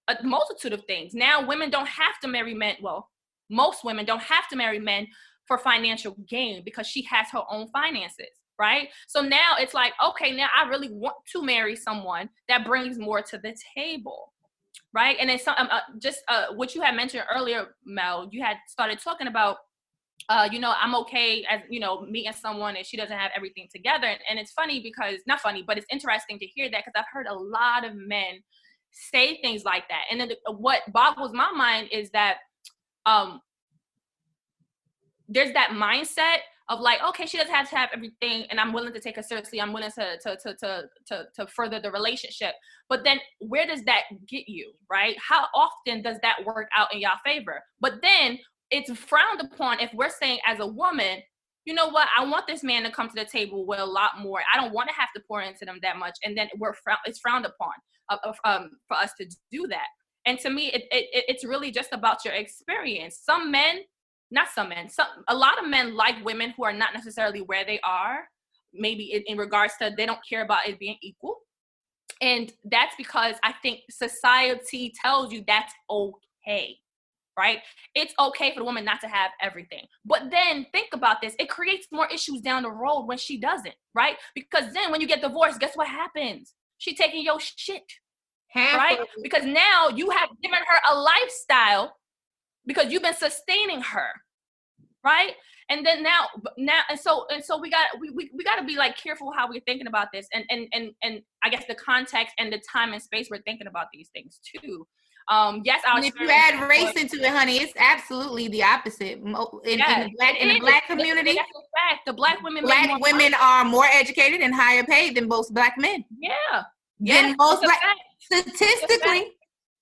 a multitude of things. Now women don't have to marry men. Well, most women don't have to marry men for financial gain because she has her own finances, right? So now it's like, okay, now I really want to marry someone that brings more to the table, right? And then what you had mentioned earlier, Mel, you had started talking about, I'm okay as, meeting someone and she doesn't have everything together. And it's funny because, not funny, but it's interesting to hear that, because I've heard a lot of men say things like that. And then what boggles my mind is that there's that mindset of like, okay, she doesn't have to have everything, and I'm willing to take her seriously. I'm willing to further the relationship. But then where does that get you, right? How often does that work out in y'all favor? But then it's frowned upon if we're saying as a woman, you know what, I want this man to come to the table with a lot more. I don't want to have to pour into them that much. And then it's frowned upon for us to do that. And to me, it's really just about your experience. A lot of men like women who are not necessarily where they are, maybe in regards to they don't care about it being equal. And that's because I think society tells you that's okay, right? It's okay for the woman not to have everything. But then think about this. It creates more issues down the road when she doesn't, right? Because then when you get divorced, guess what happens? She taking your shit, right? Because now you have given her a lifestyle because you've been sustaining her, right? And then now, and so we got to be like careful how we're thinking about this, and I guess the context and the time and space we're thinking about these things too. Yes, and if you add race into it, honey, it's absolutely the opposite. In the black community, that's a fact. The black women are more educated and higher paid than most black men. Yeah. Statistically,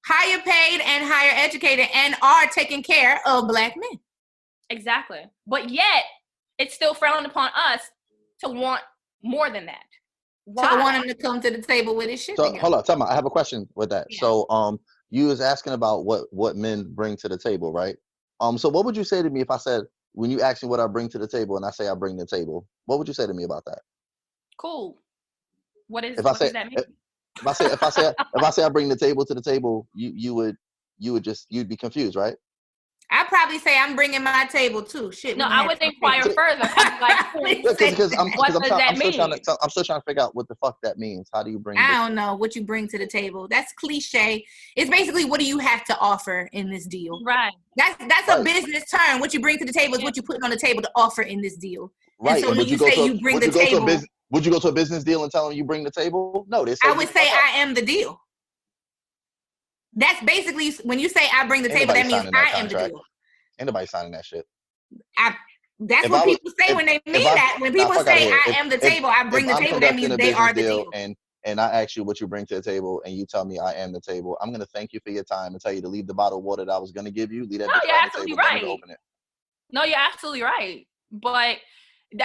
higher paid and higher educated, and are taking care of black men. Exactly. But yet, it's still frowned upon us to want more than that. Why? So I want him to come to the table with his shit. So hold on, tell me, I have a question with that. Yeah. So you was asking about what men bring to the table, right? So what would you say to me if I said, when you ask me what I bring to the table and I say I bring the table, what would you say to me about that? Cool. What does that mean? If I say I bring the table to the table, you'd be confused, right? I probably say I'm bringing my table too. Shit. No, I would inquire further. Because I'm still trying to figure out what the fuck that means. How do you bring? I don't know what you bring to the table. That's cliche. It's basically what do you have to offer in this deal? Right. That's a business term. What you bring to the table is what you put on the table to offer in this deal. Right. And so when you say you bring the table, would you go to a business deal and tell them you bring the table? No, I would say I am the deal. That's basically when you say I bring the table, that means I am the deal. Ain't nobody signing that shit. That's what people say when they mean that. When people say I am the table, I bring the table, that means they are the deal. And I ask you what you bring to the table, and you tell me I am the table. I'm gonna thank you for your time and tell you to leave the bottle of water that I was gonna give you. Leave that bitch on the table. Right. Open it. No, you're absolutely right. But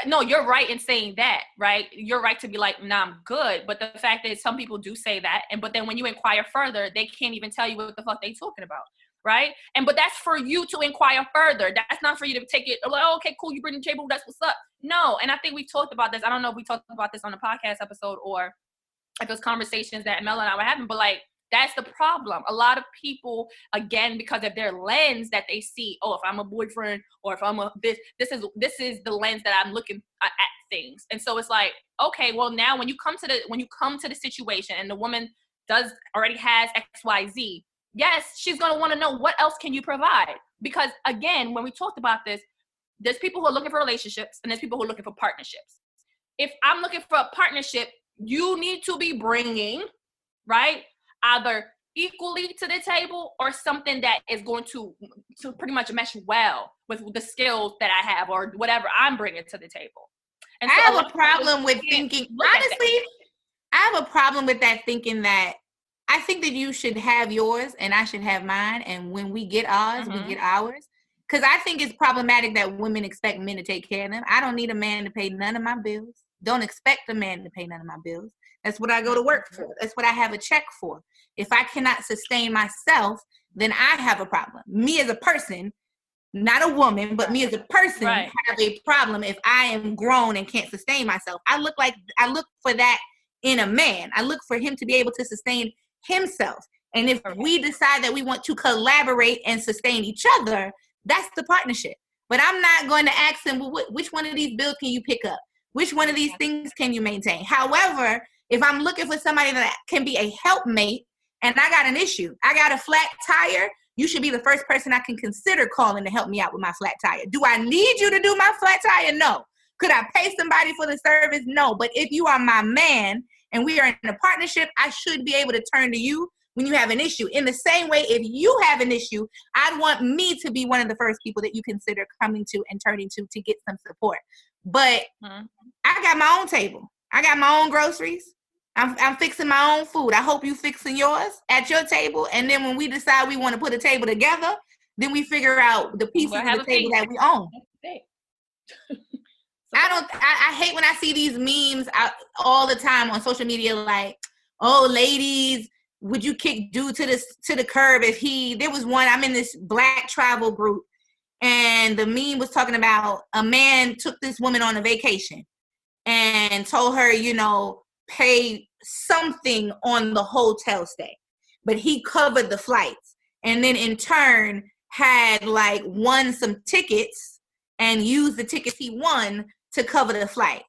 no, you're right in saying that, right? You're right to be like, nah, I'm good. But the fact is some people do say that. But then when you inquire further, they can't even tell you what the fuck they talking about, right? But that's for you to inquire further. That's not for you to take it, like, oh, okay, cool, you bring the table, that's what's up. No, and I think we talked about this. I don't know if we talked about this on the podcast episode or if those conversations that Mel and I were having, but like, that's the problem. A lot of people, again, because of their lens that they see, oh, if I'm a boyfriend or if I'm this is the lens that I'm looking at things. And so it's like, okay, well now when you come to the situation and the woman already has XYZ, yes, she's going to want to know what else can you provide? Because again, when we talked about this, there's people who are looking for relationships and there's people who are looking for partnerships. If I'm looking for a partnership, you need to be bringing, right, either equally to the table or something that is going to pretty much mesh well with the skills that I have or whatever I'm bringing to the table. And so I have a problem with thinking, honestly, I have a problem with that thinking that I think that you should have yours and I should have mine. And when we get ours, we get ours. Because I think it's problematic that women expect men to take care of them. I don't need a man to pay none of my bills. Don't expect a man to pay none of my bills. That's what I go to work for. That's what I have a check for. If I cannot sustain myself, then I have a problem. Me as a person, not a woman, but me as a person have a problem if I am grown and can't sustain myself. I look for that in a man. I look for him to be able to sustain himself. And if we decide that we want to collaborate and sustain each other, that's the partnership. But I'm not going to ask him, well, which one of these bills can you pick up? Which one of these things can you maintain? However, if I'm looking for somebody that can be a helpmate and I got an issue, I got a flat tire, you should be the first person I can consider calling to help me out with my flat tire. Do I need you to do my flat tire? No. Could I pay somebody for the service? No. But if you are my man and we are in a partnership, I should be able to turn to you when you have an issue. In the same way, if you have an issue, I'd want me to be one of the first people that you consider coming to and turning to get some support. But I got my own table. I got my own groceries. I'm fixing my own food. I hope you fixing yours at your table. And then when we decide we want to put a table together, then we figure out the pieces of the table that we own. I hate when I see these memes out all the time on social media, like, oh, ladies, would you kick dude to the curb if there was one, I'm in this Black travel group, and the meme was talking about a man took this woman on a vacation and told her, pay something on the hotel stay, but he covered the flights, and then in turn had won some tickets and used the tickets he won to cover the flight.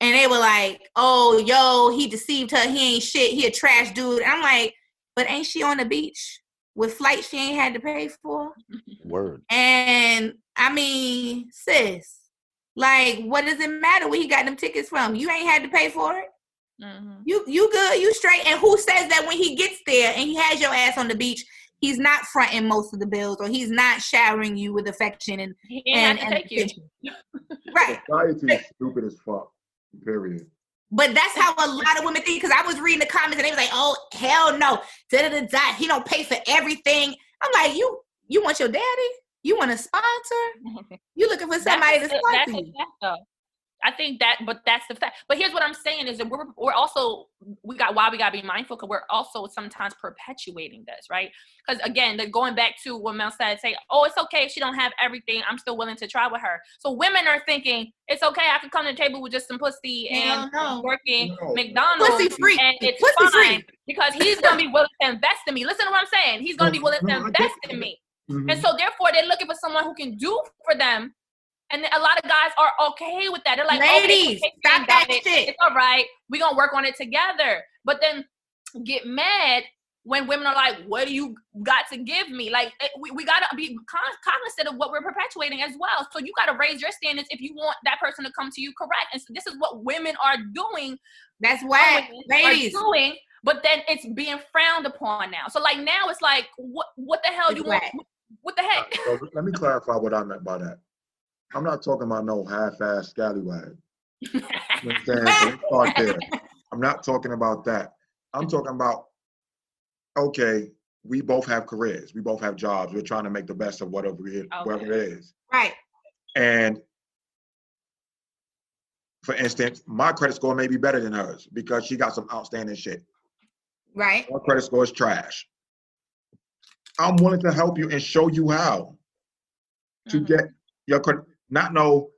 And they were like, oh, yo, he deceived her, he ain't shit, he a trash dude. And I'm like, but ain't she on the beach with flights she ain't had to pay for? Word. And I mean, sis, what does it matter where he got them tickets from? You ain't had to pay for it. You good, you straight. And who says that when he gets there and he has your ass on the beach, he's not fronting most of the bills, or he's not showering you with affection and take you. Right. Society is stupid as fuck. Period. But that's how a lot of women think. Because I was reading the comments and they was like, "Oh, hell no! He don't pay for everything." I'm like, you want your daddy? You want a sponsor? You looking for somebody to sponsor you? I think that, but that's the fact. But here's what I'm saying is that we're also, we gotta be mindful, because we're also sometimes perpetuating this, right? Because again, going back to what Mel said, say, oh, it's okay if she don't have everything, I'm still willing to try with her. So women are thinking, it's okay, I can come to the table with just some pussy and working McDonald's, pussy free, and it's pussy fine free. because he's gonna be willing to invest in me. Listen to what I'm saying. He's gonna be willing to invest in me. And so therefore they're looking for someone who can do for them. And a lot of guys are okay with that. They're like, ladies, okay, stop that shit. It's all right. We're going to work on it together. But then get mad when women are like, what do you got to give me? Like, we got to be cognizant of what we're perpetuating as well. So you got to raise your standards if you want that person to come to you correct. And so this is what women are doing. That's why, ladies. But then it's being frowned upon now. So like now it's like, what the hell you want? What the heck? So let me clarify what I meant by that. I'm not talking about no half-ass scallywag. You know what I'm saying? So let's start there. I'm not talking about that. I'm talking about, okay, we both have careers. We both have jobs. We're trying to make the best of whatever it is. Right. And for instance, my credit score may be better than hers because she got some outstanding shit. Right. Her credit score is trash. I'm willing to help you and show you how to get your credit. Not know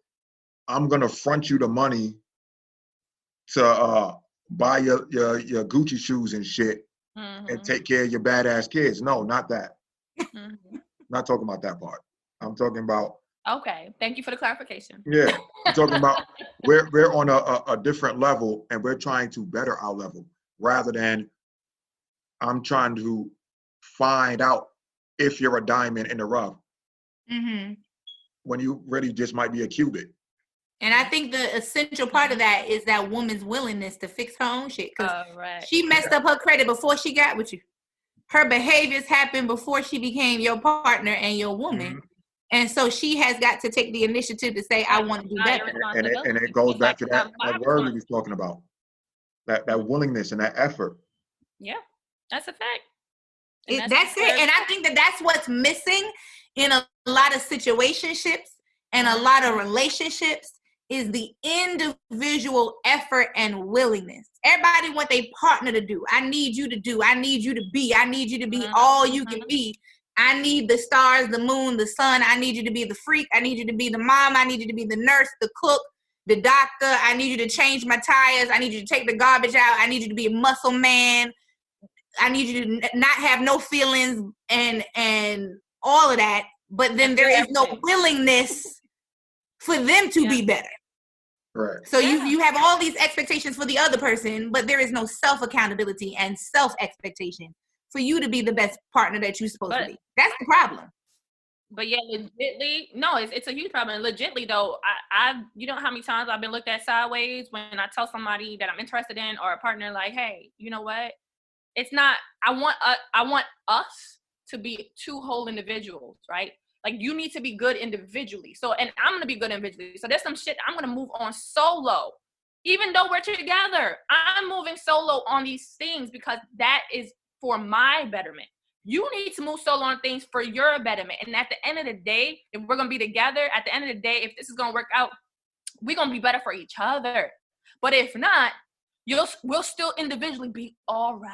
I'm gonna front you the money to buy your Gucci shoes and shit and take care of your badass kids. No, not that. Not talking about that part. I'm talking about. Okay, thank you for the clarification. Yeah, I'm talking about we're on a different level and we're trying to better our level rather than I'm trying to find out if you're a diamond in the rough. When you really just might be a cubit. And I think the essential part of that is that woman's willingness to fix her own shit. Because she messed up her credit before she got with you. Her behaviors happened before she became your partner and your woman. And so she has got to take the initiative to say, I want to do better. And it goes back to that word we was talking about. That willingness and that effort. Yeah, that's a fact. That's it. And I think that's what's missing in a lot of situationships and a lot of relationships is the individual effort and willingness. Everybody want their partner to do. I need you to do. I need you to be. I need you to be all you can be. I need the stars, the moon, the sun. I need you to be the freak. I need you to be the mom. I need you to be the nurse, the cook, the doctor. I need you to change my tires. I need you to take the garbage out. I need you to be a muscle man. I need you to not have no feelings and all of that. But then there is no willingness for them to be better. Right. So you have all these expectations for the other person, but there is no self-accountability and self-expectation for you to be the best partner that you're supposed to be. That's the problem. But yeah, legitly, no, it's a huge problem. And legitly though, I you know how many times I've been looked at sideways when I tell somebody that I'm interested in or a partner like, hey, you know what? It's not, I want us to be two whole individuals, right? Like you need to be good individually. So, and I'm going to be good individually. So there's some shit I'm going to move on solo. Even though we're together, I'm moving solo on these things because that is for my betterment. You need to move solo on things for your betterment. And at the end of the day, if we're going to be together, at the end of the day, if this is going to work out, we're going to be better for each other. But if not, we'll still individually be all right.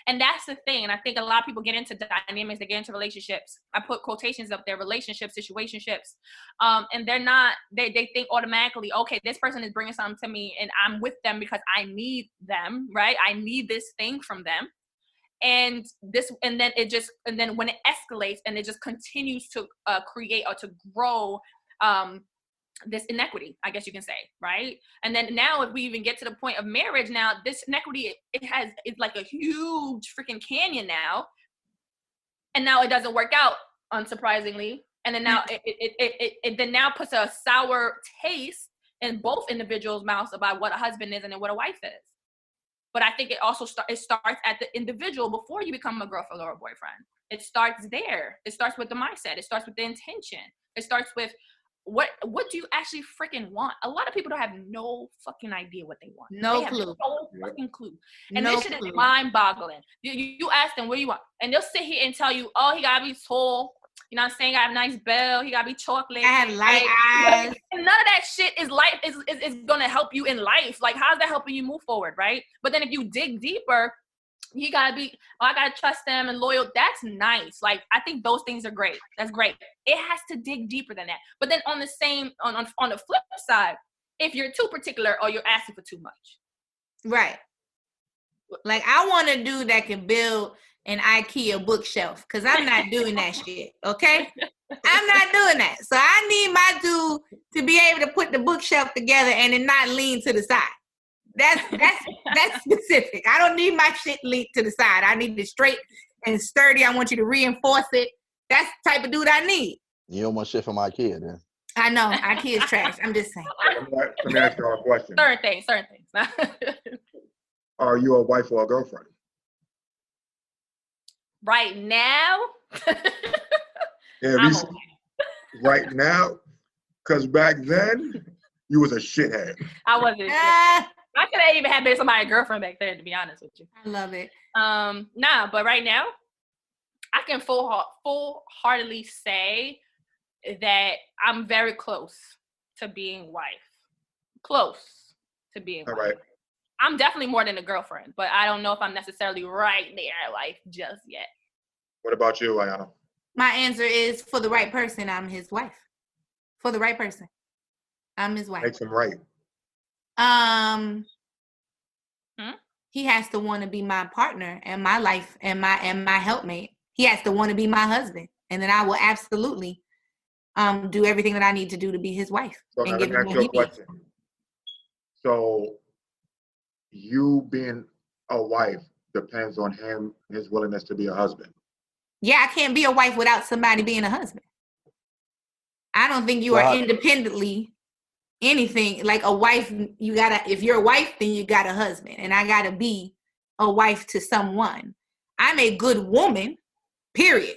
And that's the thing. And I think a lot of people get into dynamics, they get into relationships. I put quotations up there, relationships, situationships. And they're not, they think automatically, okay, this person is bringing something to me and I'm with them because I need them, right? I need this thing from them. And then when it escalates and it just continues to create or to grow this inequity, I guess you can say, right? And then now if we even get to the point of marriage, now this inequity, it's like a huge freaking canyon now. And now it doesn't work out, unsurprisingly. And then now it then now puts a sour taste in both individuals' mouths about what a husband is and then what a wife is. But I think it also starts at the individual before you become a girlfriend or a boyfriend. It starts there. It starts with the mindset. It starts with the intention. It starts with what do you actually freaking want? A lot of people don't have no fucking idea what they want. No they clue. Have no fucking clue. And this shit is mind-boggling. You ask them, what do you want? And they'll sit here and tell you, oh, he gotta be tall. You know what I'm saying? Got a nice bell. He gotta be chocolate. I have light eyes. And none of that shit is gonna help you in life. Like, how's that helping you move forward, right? But then if you dig deeper, he gotta be, I gotta trust them and loyal. That's nice. Like, I think those things are great. That's great. It has to dig deeper than that. But then on the flip side, if you're too particular or you're asking for too much. Right. Like, I want a dude that can build an IKEA bookshelf because I'm not doing that shit, okay? I'm not doing that. So I need my dude to be able to put the bookshelf together and it not lean to the side. That's specific. I don't need my shit leaned to the side. I need it straight and sturdy. I want you to reinforce it. That's the type of dude I need. You don't want shit from IKEA then. I know. IKEA's trash. I'm just saying. Let me ask you a question. Certain things. Are you a wife or a girlfriend? Right now, Yeah, right now, because back then, you was a shithead. I wasn't. I could have even been somebody's girlfriend back then, to be honest with you. I love it. Nah, but right now, I can full-heartedly say that I'm very close to being wife. Close to being wife. Right. I'm definitely more than a girlfriend, but I don't know if I'm necessarily right there in life just yet. What about you, Ayanna? My answer is for the right person, I'm his wife. For the right person, I'm his wife. Makes him right. He has to want to be my partner and my life and my helpmate. He has to want to be my husband, and then I will absolutely do everything that I need to do to be his wife. So and now give let me him ask what you a he needs. question. So you being a wife depends on him, his willingness to be a husband. Yeah, I can't be a wife without somebody being a husband. I don't think you are independently anything. Like a wife, if you're a wife, then you got a husband. And I gotta be a wife to someone. I'm a good woman, period.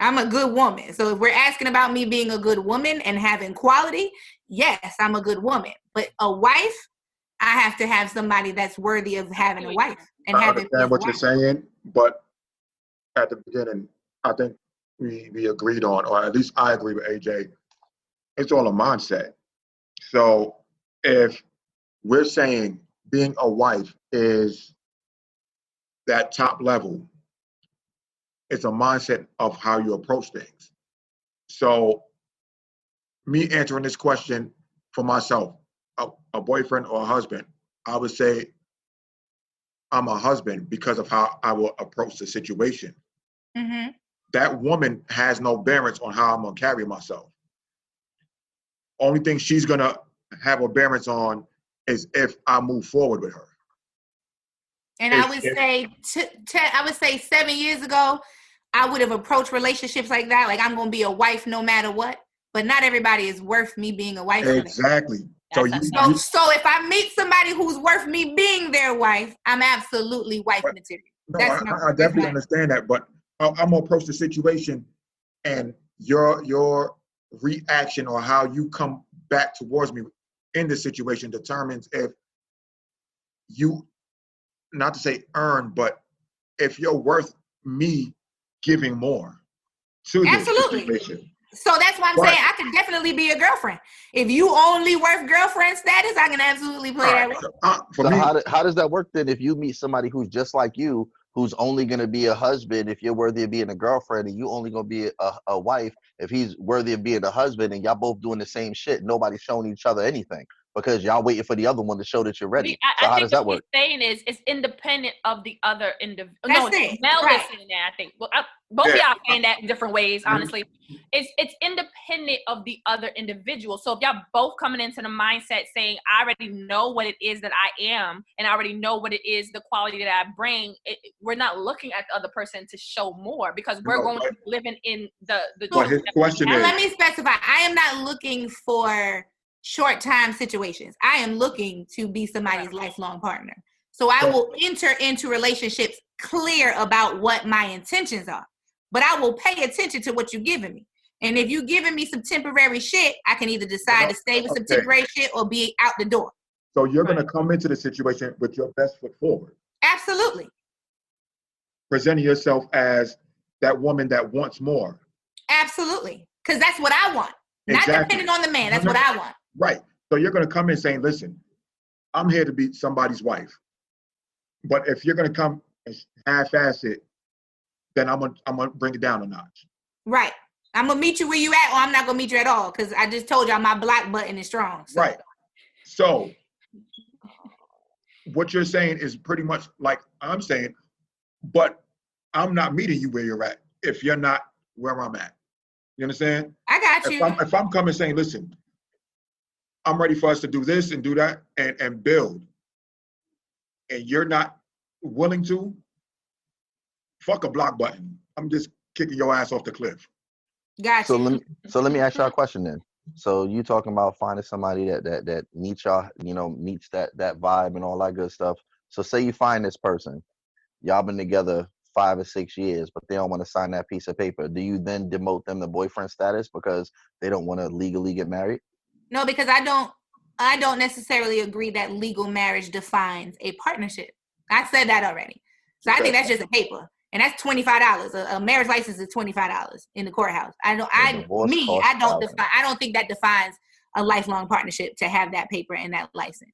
I'm a good woman. So if we're asking about me being a good woman and having quality, yes, I'm a good woman. But a wife, I have to have somebody that's worthy of having a wife. And I having understand what you're saying, but at the beginning, I think we agreed on, or at least I agree with AJ, it's all a mindset. So if we're saying being a wife is that top level, it's a mindset of how you approach things. So me answering this question for myself, a boyfriend or a husband, I would say I'm a husband because of how I will approach the situation. Mm-hmm. That woman has no bearings on how I'm gonna carry myself. Only thing she's gonna have a bearings on is if I move forward with her. And I would say 7 years ago, I would have approached relationships like that. Like I'm gonna be a wife no matter what. But not everybody is worth me being a wife. Exactly. So if I meet somebody who's worth me being their wife, I'm absolutely wife material. No, I definitely understand that, but I'm gonna approach the situation, and your reaction or how you come back towards me in the situation determines if you, not to say earn, but if you're worth me giving more to this situation. So that's why I'm saying I could definitely be a girlfriend. If you only worth girlfriend status, I can absolutely play that way. How does that work then? If you meet somebody who's just like you, who's only going to be a husband if you're worthy of being a girlfriend, and you only going to be a wife if he's worthy of being a husband, and y'all both doing the same shit, nobody's showing each other anything because y'all waiting for the other one to show that you're ready. So how does that work? What he's saying is it's independent of the other individual. No, Mel is saying that, I think. Well, both of y'all saying that in different ways, honestly. It's independent of the other individual. So if y'all both coming into the mindset saying, I already know what it is that I am, and I already know what it is, the quality that I bring, we're not looking at the other person to show more because we're going to be living in the But his question is, let me specify. I am not looking for short-time situations. I am looking to be somebody's lifelong partner. So I will enter into relationships clear about what my intentions are. But I will pay attention to what you're giving me. And if you're giving me some temporary shit, I can either decide to stay with some temporary shit or be out the door. So you're going to come into the situation with your best foot forward. Absolutely. Presenting yourself as that woman that wants more. Absolutely. Because that's what I want. Not depending on the man. That's what I want. Right. So you're going to come in saying, listen, I'm here to be somebody's wife. But if you're going to come and half-ass it, then I'm gonna bring it down a notch. Right. I'm gonna meet you where you at, or I'm not gonna meet you at all, because I just told y'all my block button is strong. So. Right. So what you're saying is pretty much like I'm saying, but I'm not meeting you where you're at if you're not where I'm at. You understand? I got you. If I'm coming saying, listen, I'm ready for us to do this and do that and build, and you're not willing to, fuck a block button. I'm just kicking your ass off the cliff. Got So you. let me ask y'all a question then. So you talking about finding somebody that meets y'all, meets that vibe and all that good stuff. So say you find this person, y'all been together 5 or 6 years, but they don't want to sign that piece of paper. Do you then demote them to boyfriend status because they don't want to legally get married? No, because I don't necessarily agree that legal marriage defines a partnership. I said that already. So I think that's just a paper. And that's $25. A marriage license is $25 in the courthouse. I don't think that defines a lifelong partnership to have that paper and that license.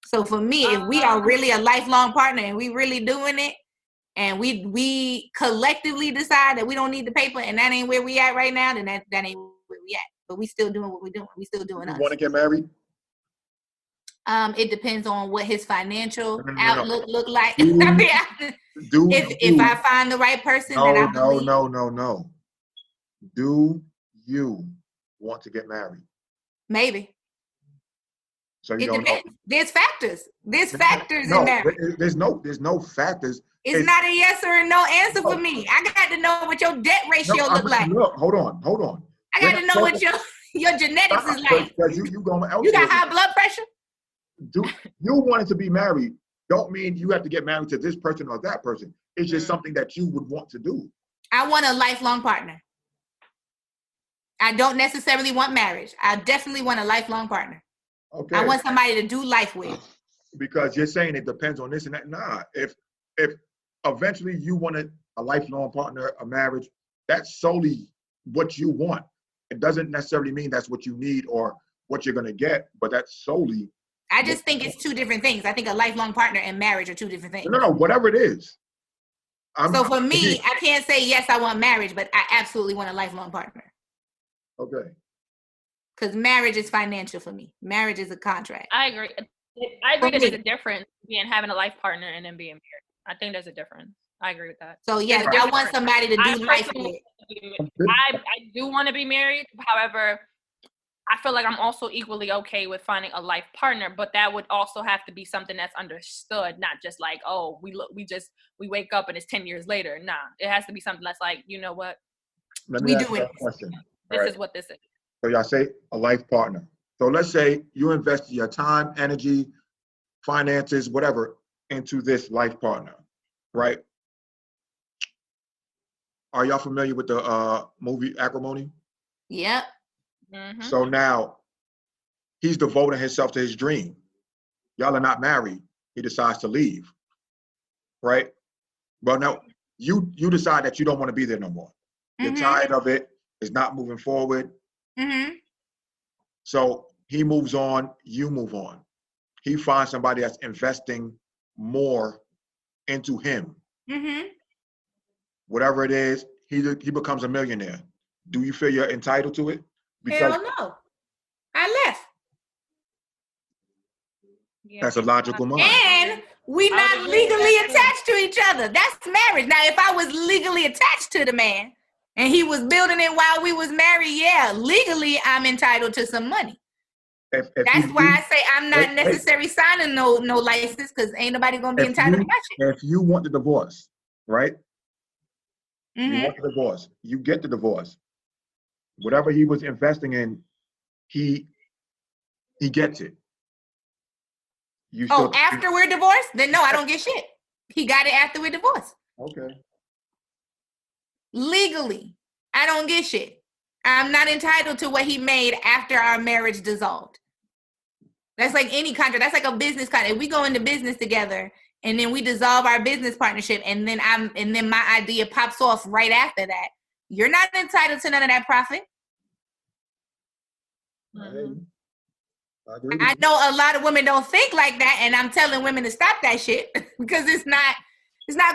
So for me, if we are really a lifelong partner and we really doing it, and we collectively decide that we don't need the paper and that ain't where we at right now, then that ain't where we at. But we still doing what we're doing. We still doing us. You want to get married? It depends on what his financial outlook look like. If I find the right person that I believe. No. Do you want to get married? Maybe. So you don't know. There's factors. There's factors in marriage. There's no factors. It's not a yes or a no answer for me. I got to know what your debt ratio look like. Look, hold on. I got to know what your genetics is like. Because you got high blood pressure? You wanting to be married don't mean you have to get married to this person or that person. It's just something that you would want to do. I want a lifelong partner. I don't necessarily want marriage. I definitely want a lifelong partner. Okay. I want somebody to do life with. Because you're saying it depends on this and that. Nah, if eventually you want a lifelong partner, a marriage, that's solely what you want. It doesn't necessarily mean that's what you need or what you're going to get, but that's solely. I just think it's two different things. I think a lifelong partner and marriage are two different things. No, whatever it is. So for me, I can't say, yes, I want marriage, but I absolutely want a lifelong partner. Okay. Because marriage is financial for me. Marriage is a contract. I agree. That there's a difference between having a life partner and then being married. I think there's a difference. I agree with that. So yes, I want somebody to do life with. I do want to be married. However, I feel like I'm also equally okay with finding a life partner, but that would also have to be something that's understood, not just like, oh, we wake up and it's 10 years later. Nah, it has to be something that's like, you know what? We do it. This is what this is. So y'all say a life partner. So let's say you invest your time, energy, finances, whatever, into this life partner, right? Are y'all familiar with the movie Acrimony? Yep. Mm-hmm. So now he's devoting himself to his dream. Y'all are not married. He decides to leave, right? Well, now you decide that you don't want to be there no more. You're tired of it. It's not moving forward. Mm-hmm. So he moves on. You move on. He finds somebody that's investing more into him. Mm-hmm. Whatever it is, he becomes a millionaire. Do you feel you're entitled to it? Hell no. I left. That's a logical mind. And we not legally attached to each other. That's marriage. Now, if I was legally attached to the man and he was building it while we was married, yeah, legally I'm entitled to some money. That's why I say I'm not necessarily signing no license, because ain't nobody gonna be entitled to my shit. If you want the divorce, right? Mm-hmm. You want the divorce. You get the divorce. Whatever he was investing in, he gets it. After we're divorced? Then no, I don't get shit. He got it after we're divorced. Okay. Legally, I don't get shit. I'm not entitled to what he made after our marriage dissolved. That's like any contract. That's like a business contract. If we go into business together and then we dissolve our business partnership and then my idea pops off right after that, you're not entitled to none of that profit. Mm-hmm. I know a lot of women don't think like that, and I'm telling women to stop that shit because it's not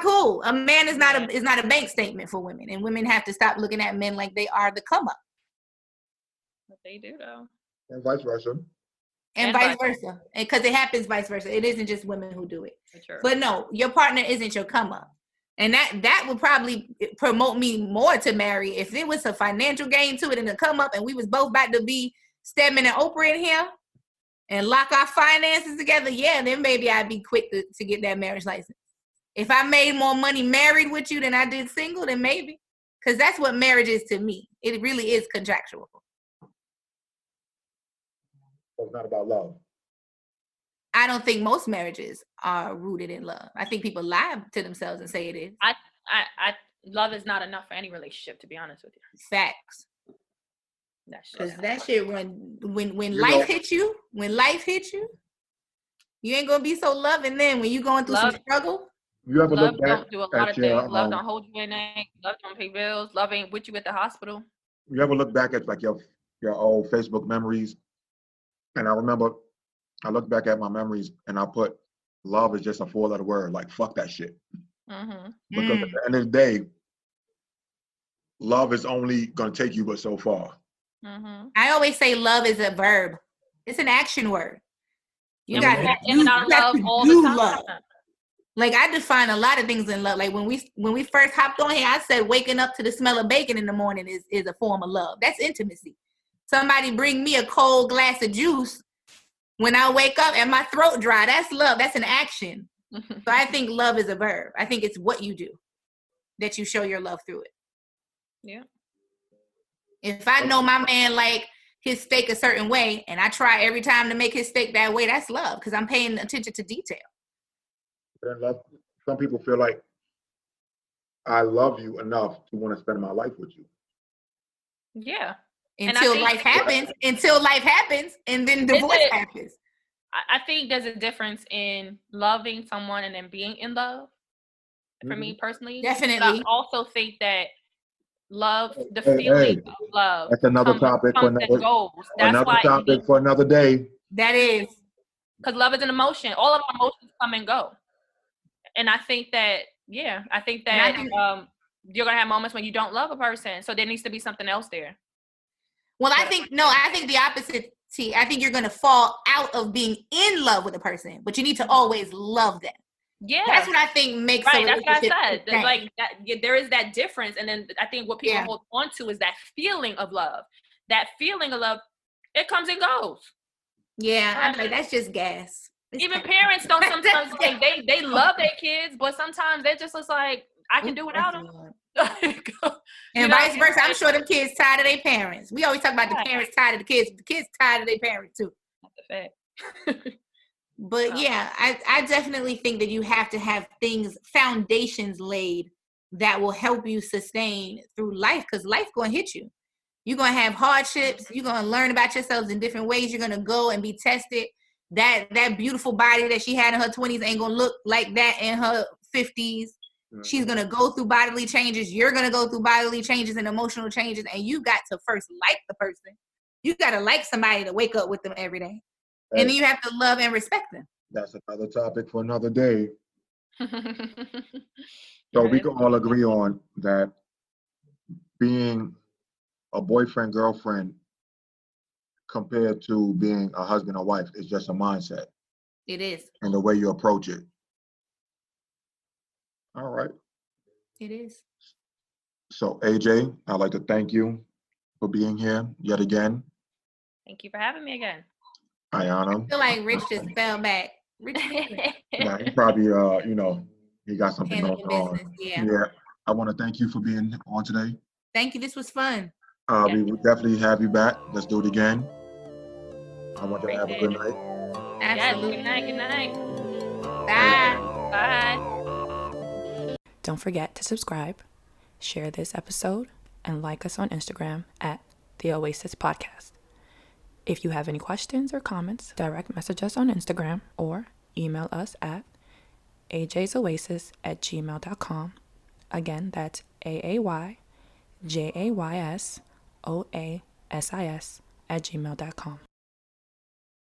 cool. A man is not a bank statement for women, and women have to stop looking at men like they are the come up. But they do though. And vice versa. And vice versa. Because it happens vice versa. It isn't just women who do it. Sure. But no, your partner isn't your come up. And that would probably promote me more to marry. If there was a financial gain to it and to come up and we was both about to be Stedman and Oprah in here and lock our finances together, yeah, then maybe I'd be quick to get that marriage license. If I made more money married with you than I did single, then maybe. Because that's what marriage is to me. It really is contractual. So it's not about love. I don't think most marriages are rooted in love. I think people lie to themselves and say it is. I love is not enough for any relationship, to be honest with you. Facts. Because that shit when life hits you, you ain't gonna be so loving then when you going through some struggle. You ever love look back don't do a lot of your, things. Love don't hold you in there. Love don't pay bills. Love ain't with you at the hospital. You ever look back at like your old Facebook memories? And I remember I look back at my memories and I put love is just a 4-letter word, like fuck that shit. Mm-hmm. Because at the end of the day, love is only gonna take you but so far. Mm-hmm. I always say love is a verb. It's an action word. You got to do love. Like I define a lot of things in love. Like when we first hopped on here, I said waking up to the smell of bacon in the morning is a form of love. That's intimacy. Somebody bring me a cold glass of juice when I wake up and my throat dry. That's love. That's an action. So I think love is a verb. I think it's what you do that you show your love through it. Yeah. If I know my man like his steak a certain way and I try every time to make his steak that way, that's love because I'm paying attention to detail. But love, some people feel like I love you enough to want to spend my life with you. Yeah. Until life happens, and then divorce happens. I think there's a difference in loving someone and then being in love. For me personally, definitely. But I also think that love, the feeling of love, that's another topic for another topic for another day. That is because love is an emotion. All of our emotions come and go, and I think that you're gonna have moments when you don't love a person, so there needs to be something else there. Well, I think the opposite. See, I think you're going to fall out of being in love with a person, but you need to always love them. Yeah. That's what I think makes a relationship. That's what I said. Like that, there is that difference. And then I think what people hold on to is that feeling of love. That feeling of love, it comes and goes. Yeah, I'm like, that's just gas. Even parents don't sometimes, like, they love their kids, but sometimes they just like, I can do without them. And vice versa. I'm sure them kids tired of their parents. We always talk about the parents tired of the kids. The kids tired of their parents too. That's a fact. But yeah, I definitely think that you have to have foundations laid that will help you sustain through life, because life's going to hit you. You're going to have hardships. You're going to learn about yourselves in different ways. You're going to go and be tested. That beautiful body that she had in her 20s ain't going to look like that in her 50s. She's going to go through bodily changes. You're going to go through bodily changes and emotional changes. And you got to first like the person. You got to like somebody to wake up with them every day. And then you have to love and respect them. That's another topic for another day. So we can all agree on that being a boyfriend, girlfriend, compared to being a husband or wife is just a mindset. It is. And the way you approach it. All right. It is. So AJ, I'd like to thank you for being here yet again. Thank you for having me again. Ayanna. I feel like Rich just fell back. Yeah, he probably, he got something going on. Yeah. I want to thank you for being on today. Thank you. This was fun. We will definitely have you back. Let's do it again. I want you to have a good night. Absolutely. Good night. Bye. Bye. Don't forget to subscribe, share this episode, and like us on Instagram at the Oasis Podcast. If you have any questions or comments, direct message us on Instagram or email us at ajaysoasis@gmail.com. Again, that's AAYJAYSOASIS@gmail.com.